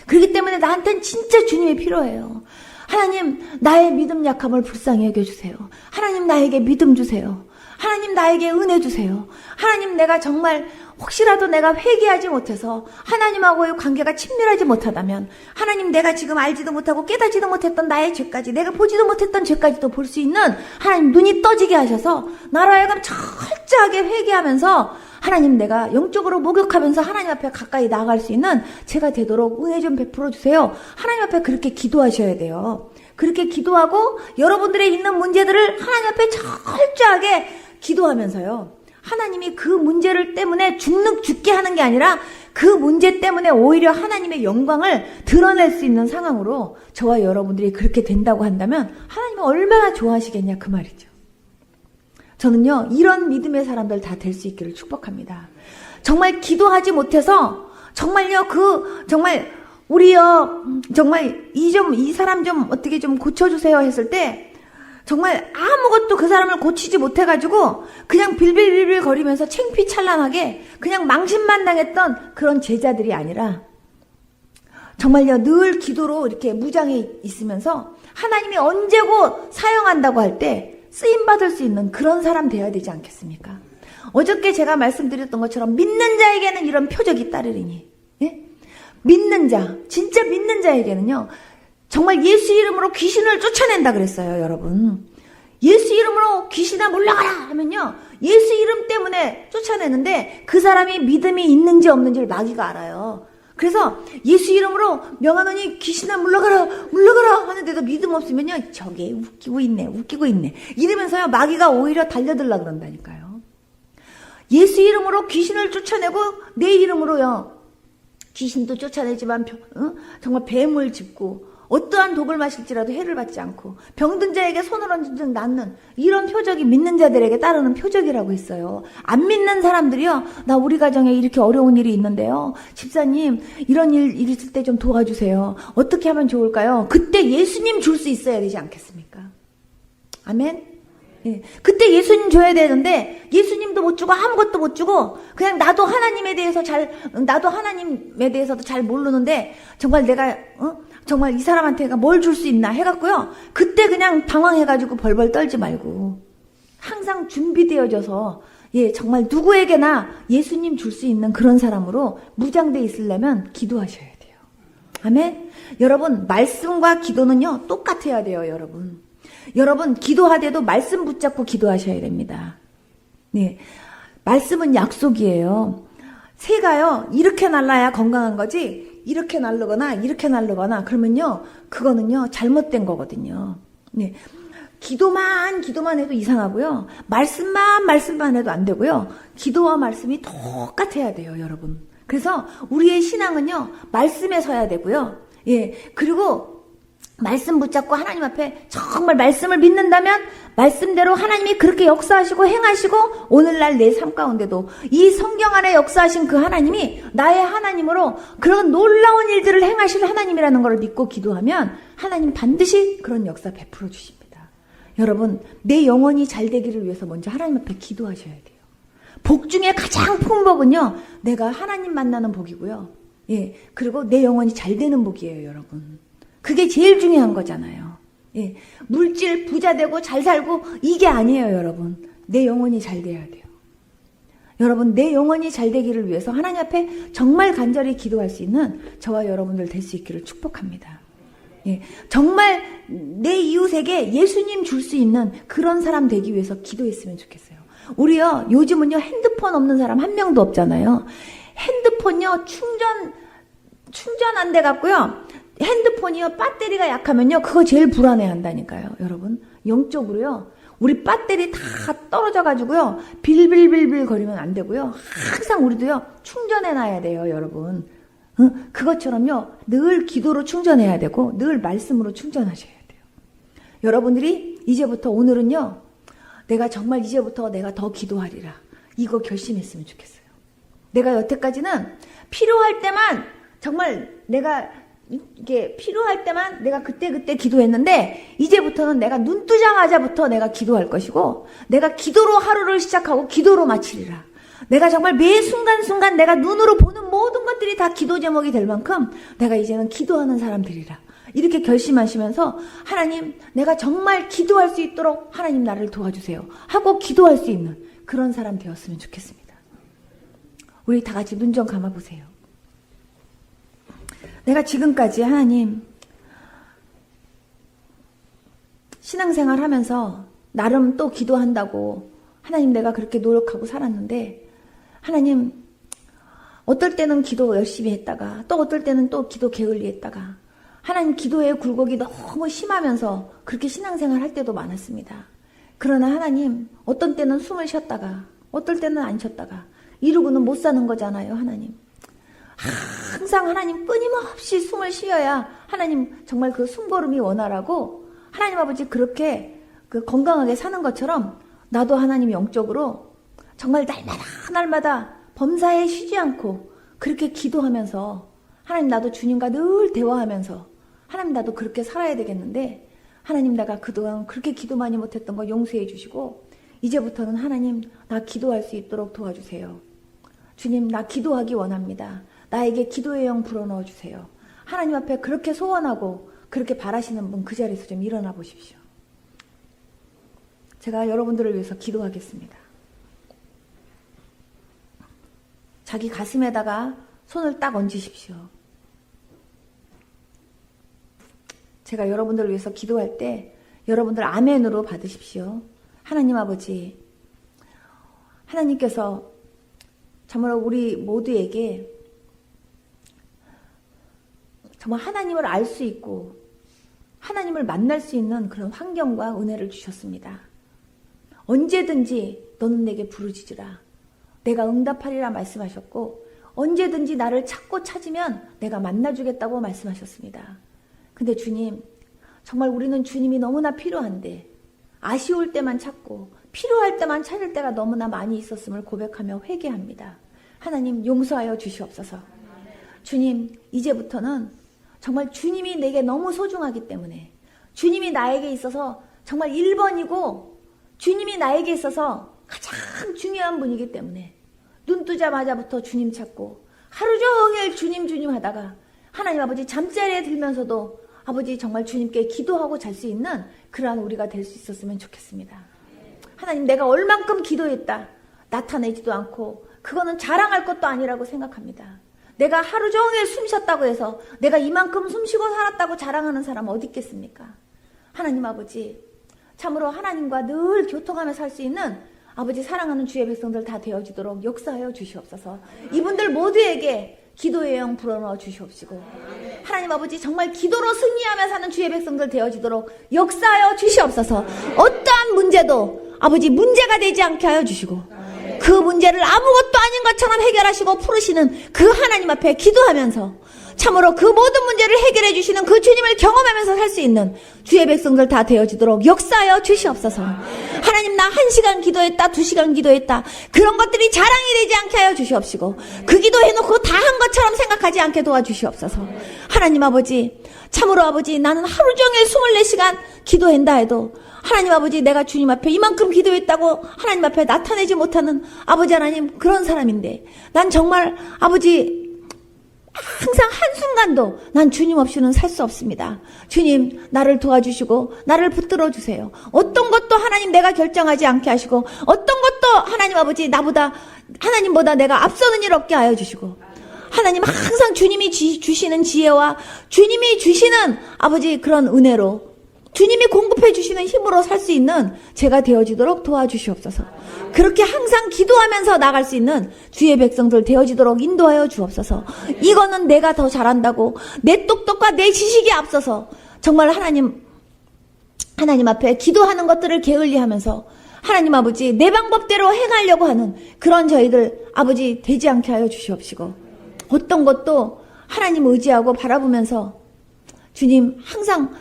그렇기 때문에 나한텐 진짜 주님이 필요해요. 하나님 나의 믿음 약함을 불쌍히 여겨주세요. 하나님 나에게 믿음 주세요. 하나님 나에게 은혜 주세요. 하나님 내가 정말 혹시라도 내가 회개하지 못해서 하나님하고의 관계가 친밀하지 못하다면 하나님 내가 지금 알지도 못하고 깨닫지도 못했던 나의 죄까지 내가 보지도 못했던 죄까지도 볼 수 있는 하나님 눈이 떠지게 하셔서 나로 하여금 철저하게 회개하면서 하나님 내가 영적으로 목욕하면서 하나님 앞에 가까이 나아갈 수 있는 제가 되도록 은혜 좀 베풀어 주세요. 하나님 앞에 그렇게 기도하셔야 돼요. 그렇게 기도하고 여러분들의 있는 문제들을 하나님 앞에 철저하게 기도하면서요. 하나님이 그 문제를 때문에 죽게 하는 게 아니라 그 문제 때문에 오히려 하나님의 영광을 드러낼 수 있는 상황으로 저와 여러분들이 그렇게 된다고 한다면 하나님은 얼마나 좋아하시겠냐 그 말이죠. 저는요 이런 믿음의 사람들 다 될 수 있기를 축복합니다. 정말 기도하지 못해서 정말요 정말 우리요 정말 이 사람 좀 어떻게 좀 고쳐주세요 했을 때 정말 아무것도 그 사람을 고치지 못해가지고 그냥 빌빌빌빌 거리면서 창피찬란하게 그냥 망신만 당했던 그런 제자들이 아니라 정말요 늘 기도로 이렇게 무장해 있으면서 하나님이 언제고 사용한다고 할 때 쓰임받을 수 있는 그런 사람 돼야 되지 않겠습니까? 어저께 제가 말씀드렸던 것처럼 믿는 자에게는 이런 표적이 따르리니 예? 믿는 자 진짜 믿는 자에게는요 정말 예수 이름으로 귀신을 쫓아낸다 그랬어요, 여러분. 예수 이름으로 귀신아 물러가라 하면요. 예수 이름 때문에 쫓아내는데 그 사람이 믿음이 있는지 없는지를 마귀가 알아요. 그래서 예수 이름으로 명하노니 귀신아 물러가라 하는데도 믿음 없으면요. 저게 웃기고 있네. 이러면서요. 마귀가 오히려 달려들라 그런다니까요. 예수 이름으로 귀신을 쫓아내고 내 이름으로요. 귀신도 쫓아내지만 정말 뱀을 짚고 어떠한 독을 마실지라도 해를 받지 않고 병든 자에게 손을 얹은 낫는 이런 표적이 믿는 자들에게 따르는 표적이라고 했어요. 안 믿는 사람들이요. 나 우리 가정에 이렇게 어려운 일이 있는데요. 집사님 이런 일 있을 때 좀 도와주세요. 어떻게 하면 좋을까요? 그때 예수님 줄 수 있어야 되지 않겠습니까? 아멘? 예. 그때 예수님 줘야 되는데 예수님도 못 주고 아무것도 못 주고 그냥 나도 하나님에 대해서도 잘 모르는데 정말 내가 정말 이 사람한테가 뭘 줄 수 있나 해갖고요. 그때 그냥 당황해가지고 벌벌 떨지 말고 항상 준비되어져서 정말 누구에게나 예수님 줄 수 있는 그런 사람으로 무장돼 있으려면 기도하셔야 돼요. 아멘? 여러분 말씀과 기도는요 똑같아야 돼요. 여러분 기도하대도 말씀 붙잡고 기도하셔야 됩니다. 네, 말씀은 약속이에요. 새가요 이렇게 날라야 건강한 거지 이렇게 날르거나 그러면요 그거는요 잘못된 거거든요. 네, 기도만 해도 이상하고요. 말씀만 해도 안 되고요. 기도와 말씀이 똑같아야 돼요, 여러분. 그래서 우리의 신앙은요 말씀에 서야 되고요. 그리고 말씀 붙잡고 하나님 앞에 정말 말씀을 믿는다면 말씀대로 하나님이 그렇게 역사하시고 행하시고 오늘날 내 삶 가운데도 이 성경 안에 역사하신 그 하나님이 나의 하나님으로 그런 놀라운 일들을 행하실 하나님이라는 걸 믿고 기도하면 하나님 반드시 그런 역사 베풀어 주십니다. 여러분 내 영혼이 잘 되기를 위해서 먼저 하나님 앞에 기도하셔야 돼요. 복 중에 가장 큰 복은요 내가 하나님 만나는 복이고요. 그리고 내 영혼이 잘 되는 복이에요, 여러분. 그게 제일 중요한 거잖아요. 물질 부자 되고 잘 살고 이게 아니에요, 여러분. 내 영혼이 잘 돼야 돼요. 여러분 내 영혼이 잘 되기를 위해서 하나님 앞에 정말 간절히 기도할 수 있는 저와 여러분들 될 수 있기를 축복합니다. 정말 내 이웃에게 예수님 줄 수 있는 그런 사람 되기 위해서 기도했으면 좋겠어요. 우리요 요즘은요 핸드폰 없는 사람 한 명도 없잖아요. 핸드폰요 충전 안 돼 갖고요. 핸드폰이요 배터리가 약하면요 그거 제일 불안해한다니까요. 여러분 영적으로요 우리 배터리 다 떨어져 가지고요 빌빌빌빌 거리면 안 되고요. 항상 우리도요 충전해 놔야 돼요, 여러분. 그것처럼요 늘 기도로 충전해야 되고 늘 말씀으로 충전하셔야 돼요. 여러분들이 이제부터 오늘은요 내가 정말 이제부터 내가 더 기도하리라 이거 결심했으면 좋겠어요. 내가 여태까지는 필요할 때만 정말 내가 이게 필요할 때만 내가 그때 기도했는데 이제부터는 내가 눈 뜨자마자부터 내가 기도할 것이고 내가 기도로 하루를 시작하고 기도로 마치리라. 내가 정말 매 순간순간 내가 눈으로 보는 모든 것들이 다 기도 제목이 될 만큼 내가 이제는 기도하는 사람 되리라. 이렇게 결심하시면서 하나님 내가 정말 기도할 수 있도록 하나님 나를 도와주세요 하고 기도할 수 있는 그런 사람 되었으면 좋겠습니다. 우리 다 같이 눈 좀 감아보세요. 내가 지금까지 하나님 신앙생활 하면서 나름 또 기도한다고 하나님 내가 그렇게 노력하고 살았는데 하나님 어떨 때는 기도 열심히 했다가 또 어떨 때는 또 기도 게을리 했다가 하나님 기도의 굴곡이 너무 심하면서 그렇게 신앙생활 할 때도 많았습니다. 그러나 하나님 어떤 때는 숨을 쉬었다가 어떨 때는 안 쉬었다가 이러고는 못 사는 거잖아요. 하나님 항상 하나님 끊임없이 숨을 쉬어야 하나님 정말 그 숨걸음이 원활하고 하나님 아버지 그렇게 그 건강하게 사는 것처럼 나도 하나님 영적으로 정말 날마다 범사에 쉬지 않고 그렇게 기도하면서 하나님 나도 주님과 늘 대화하면서 하나님 나도 그렇게 살아야 되겠는데 하나님 내가 그동안 그렇게 기도 많이 못했던 거 용서해 주시고 이제부터는 하나님 나 기도할 수 있도록 도와주세요. 주님 나 기도하기 원합니다. 나에게 기도의 영 불어넣어 주세요. 하나님 앞에 그렇게 소원하고 그렇게 바라시는 분 그 자리에서 좀 일어나 보십시오. 제가 여러분들을 위해서 기도하겠습니다. 자기 가슴에다가 손을 딱 얹으십시오. 제가 여러분들을 위해서 기도할 때 여러분들 아멘으로 받으십시오. 하나님 아버지, 하나님께서 정말 우리 모두에게 정말 하나님을 알 수 있고 하나님을 만날 수 있는 그런 환경과 은혜를 주셨습니다. 언제든지 너는 내게 부르짖으라. 내가 응답하리라 말씀하셨고 언제든지 나를 찾고 찾으면 내가 만나주겠다고 말씀하셨습니다. 근데 주님, 정말 우리는 주님이 너무나 필요한데 아쉬울 때만 찾고 필요할 때만 찾을 때가 너무나 많이 있었음을 고백하며 회개합니다. 하나님 용서하여 주시옵소서. 주님, 이제부터는 정말 주님이 내게 너무 소중하기 때문에 주님이 나에게 있어서 정말 1번이고 주님이 나에게 있어서 가장 중요한 분이기 때문에 눈 뜨자마자부터 주님 찾고 하루 종일 주님 하다가 하나님 아버지 잠자리에 들면서도 아버지 정말 주님께 기도하고 잘 수 있는 그러한 우리가 될 수 있었으면 좋겠습니다. 하나님 내가 얼만큼 기도했다 나타내지도 않고 그거는 자랑할 것도 아니라고 생각합니다. 내가 하루 종일 숨 쉬었다고 해서 내가 이만큼 숨 쉬고 살았다고 자랑하는 사람 어디 있겠습니까? 하나님 아버지 참으로 하나님과 늘 교통하며 살 수 있는 아버지 사랑하는 주의 백성들 다 되어지도록 역사하여 주시옵소서. 이분들 모두에게 기도의 영 불어넣어 주시옵시고 하나님 아버지 정말 기도로 승리하며 사는 주의 백성들 되어지도록 역사하여 주시옵소서. 어떠한 문제도 아버지 문제가 되지 않게 하여 주시고 그 문제를 아무것도 아닌 것처럼 해결하시고 풀으시는 그 하나님 앞에 기도하면서 참으로 그 모든 문제를 해결해 주시는 그 주님을 경험하면서 살 수 있는 주의 백성들 다 되어지도록 역사하여 주시옵소서. 하나님 나 1시간 기도했다 2시간 기도했다 그런 것들이 자랑이 되지 않게 하여 주시옵시고 그 기도해놓고 다 한 것처럼 생각하지 않게 도와주시옵소서. 하나님 아버지 참으로 아버지 나는 하루 종일 24시간 기도한다 해도 하나님 아버지 내가 주님 앞에 이만큼 기도했다고 하나님 앞에 나타내지 못하는 아버지 하나님 그런 사람인데 난 정말 아버지 항상 한순간도 난 주님 없이는 살 수 없습니다. 주님 나를 도와주시고 나를 붙들어 주세요. 어떤 것도 하나님 내가 결정하지 않게 하시고 어떤 것도 하나님 아버지 나보다 하나님보다 내가 앞서는 일 없게 하여 주시고 하나님 항상 주님이 주시는 지혜와 주님이 주시는 아버지 그런 은혜로 주님이 공급해 주시는 힘으로 살 수 있는 제가 되어지도록 도와주시옵소서. 그렇게 항상 기도하면서 나갈 수 있는 주의 백성들 되어지도록 인도하여 주옵소서. 이거는 내가 더 잘한다고 내 똑똑과 내 지식이 앞서서 정말 하나님 앞에 기도하는 것들을 게을리하면서 하나님 아버지 내 방법대로 행하려고 하는 그런 저희들 아버지 되지 않게 하여 주시옵시고 어떤 것도 하나님 의지하고 바라보면서 주님 항상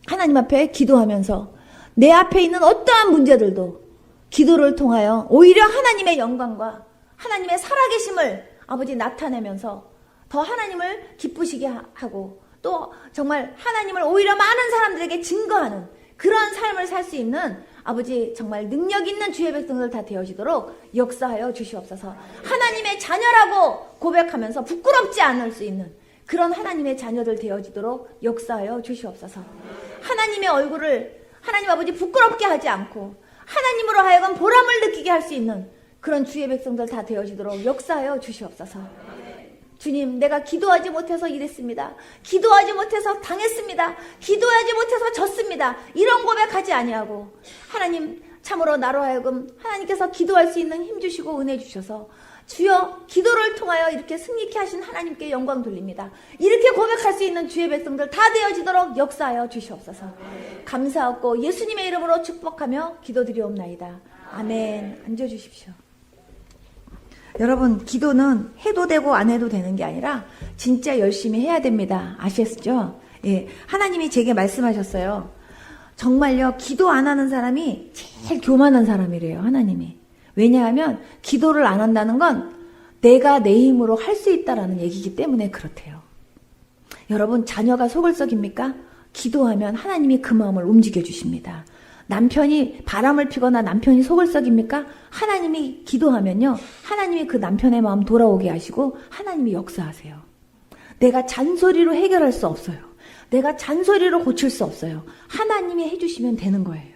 하나님 앞에 기도하면서 내 앞에 있는 어떠한 문제들도 기도를 통하여 오히려 하나님의 영광과 하나님의 살아계심을 아버지 나타내면서 더 하나님을 기쁘시게 하고 또 정말 하나님을 오히려 많은 사람들에게 증거하는 그런 삶을 살 수 있는 아버지 정말 능력 있는 주의 백성들 다 되어지도록 역사하여 주시옵소서. 하나님의 자녀라고 고백하면서 부끄럽지 않을 수 있는 그런 하나님의 자녀들 되어지도록 역사하여 주시옵소서. 하나님의 얼굴을 하나님 아버지 부끄럽게 하지 않고 하나님으로 하여금 보람을 느끼게 할 수 있는 그런 주의 백성들 다 되어지도록 역사하여 주시옵소서. 주님, 내가 기도하지 못해서 이랬습니다. 기도하지 못해서 당했습니다. 기도하지 못해서 졌습니다. 이런 고백하지 아니하고 하나님, 참으로 나로 하여금 하나님께서 기도할 수 있는 힘 주시고 은혜 주셔서 주여, 기도를 통하여 이렇게 승리케 하신 하나님께 영광 돌립니다. 이렇게 고백할 수 있는 주의 백성들 다 되어지도록 역사하여 주시옵소서. 감사하고 예수님의 이름으로 축복하며 기도드리옵나이다. 아멘. 앉아주십시오. 여러분, 기도는 해도 되고 안 해도 되는 게 아니라 진짜 열심히 해야 됩니다. 아시겠죠? 예, 하나님이 제게 말씀하셨어요. 정말요, 기도 안 하는 사람이 제일 교만한 사람이래요, 하나님이. 왜냐하면 기도를 안 한다는 건 내가 내 힘으로 할 수 있다라는 얘기이기 때문에 그렇대요. 여러분, 자녀가 속을 썩입니까? 기도하면 하나님이 그 마음을 움직여 주십니다. 남편이 바람을 피거나 남편이 속을 썩입니까? 하나님이 기도하면요, 하나님이 그 남편의 마음 돌아오게 하시고 하나님이 역사하세요. 내가 잔소리로 해결할 수 없어요. 내가 잔소리로 고칠 수 없어요. 하나님이 해주시면 되는 거예요.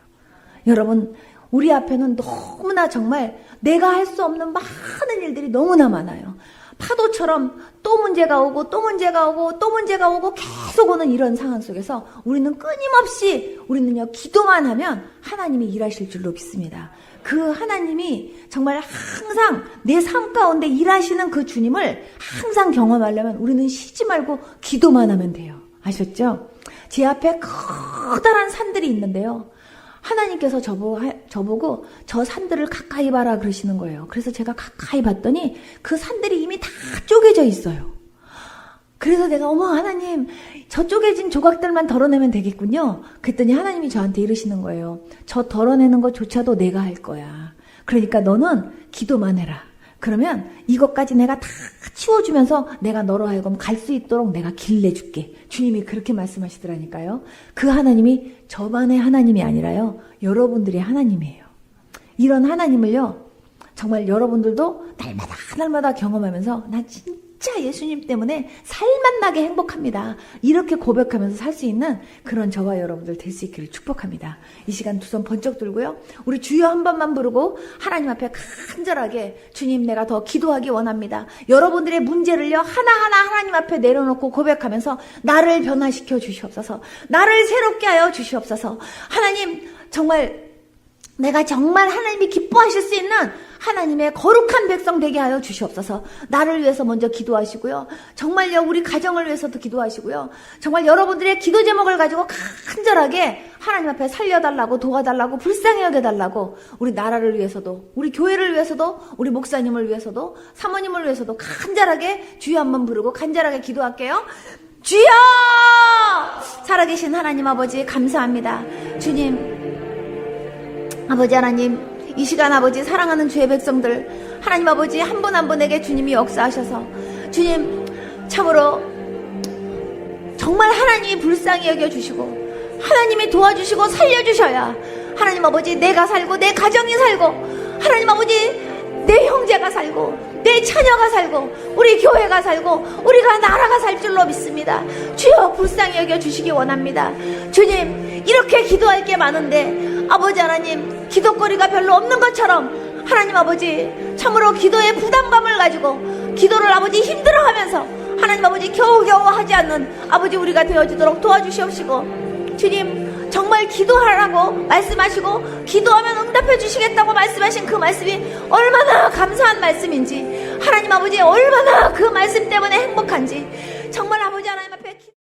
여러분, 우리 앞에는 너무나 정말 내가 할 수 없는 많은 일들이 너무나 많아요. 파도처럼 또 문제가 오고 또 문제가 오고 또 문제가 오고 계속 오는 이런 상황 속에서 우리는 끊임없이 우리는요, 기도만 하면 하나님이 일하실 줄로 믿습니다. 그 하나님이 정말 항상 내 삶 가운데 일하시는 그 주님을 항상 경험하려면 우리는 쉬지 말고 기도만 하면 돼요. 아셨죠? 제 앞에 커다란 산들이 있는데요, 하나님께서 저보고 저 산들을 가까이 봐라 그러시는 거예요. 그래서 제가 가까이 봤더니 그 산들이 이미 다 쪼개져 있어요. 그래서 내가 어머 하나님, 저 쪼개진 조각들만 덜어내면 되겠군요. 그랬더니 하나님이 저한테 이러시는 거예요. 저 덜어내는 것조차도 내가 할 거야. 그러니까 너는 기도만 해라. 그러면 이것까지 내가 다 치워주면서 내가 너로 하여금 갈 수 있도록 내가 길 내줄게. 주님이 그렇게 말씀하시더라니까요. 그 하나님이 저만의 하나님이 아니라요, 여러분들의 하나님이에요. 이런 하나님을요, 정말 여러분들도 날마다 경험하면서 나 진짜 예수님 때문에 살맛나게 행복합니다. 이렇게 고백하면서 살 수 있는 그런 저와 여러분들 될 수 있기를 축복합니다. 이 시간 두 손 번쩍 들고요, 우리 주여 한 번만 부르고 하나님 앞에 간절하게 주님, 내가 더 기도하기 원합니다. 여러분들의 문제를요, 하나하나 하나님 앞에 내려놓고 고백하면서 나를 변화시켜 주시옵소서. 나를 새롭게 하여 주시옵소서. 하나님, 정말 내가 정말 하나님이 기뻐하실 수 있는 하나님의 거룩한 백성 되게 하여 주시옵소서. 나를 위해서 먼저 기도하시고요, 정말요, 우리 가정을 위해서도 기도하시고요, 정말 여러분들의 기도 제목을 가지고 간절하게 하나님 앞에 살려달라고, 도와달라고, 불쌍히 여겨달라고, 우리 나라를 위해서도, 우리 교회를 위해서도, 우리 목사님을 위해서도, 사모님을 위해서도 간절하게 주여 한번 부르고 간절하게 기도할게요. 주여! 살아계신 하나님 아버지, 감사합니다. 주님, 아버지 하나님, 이 시간 아버지, 사랑하는 주의 백성들 하나님 아버지, 한 분 한 분에게 주님이 역사하셔서 주님, 참으로 정말 하나님이 불쌍히 여겨주시고 하나님이 도와주시고 살려주셔야 하나님 아버지, 내가 살고 내 가정이 살고 하나님 아버지, 내 형제가 살고 내 처녀가 살고 우리 교회가 살고 우리가 나라가 살 줄로 믿습니다. 주여, 불쌍히 여겨주시기 원합니다. 주님, 이렇게 기도할 게 많은데 아버지 하나님, 기도거리가 별로 없는 것처럼 하나님 아버지, 참으로 기도의 부담감을 가지고 기도를 아버지 힘들어하면서 하나님 아버지 겨우겨우 하지 않는 아버지 우리가 되어지도록 도와주시옵시고, 주님, 정말 기도하라고 말씀하시고 기도하면 응답해 주시겠다고 말씀하신 그 말씀이 얼마나 감사한 말씀인지, 하나님 아버지 얼마나 그 말씀 때문에 행복한지, 정말 아버지 하나님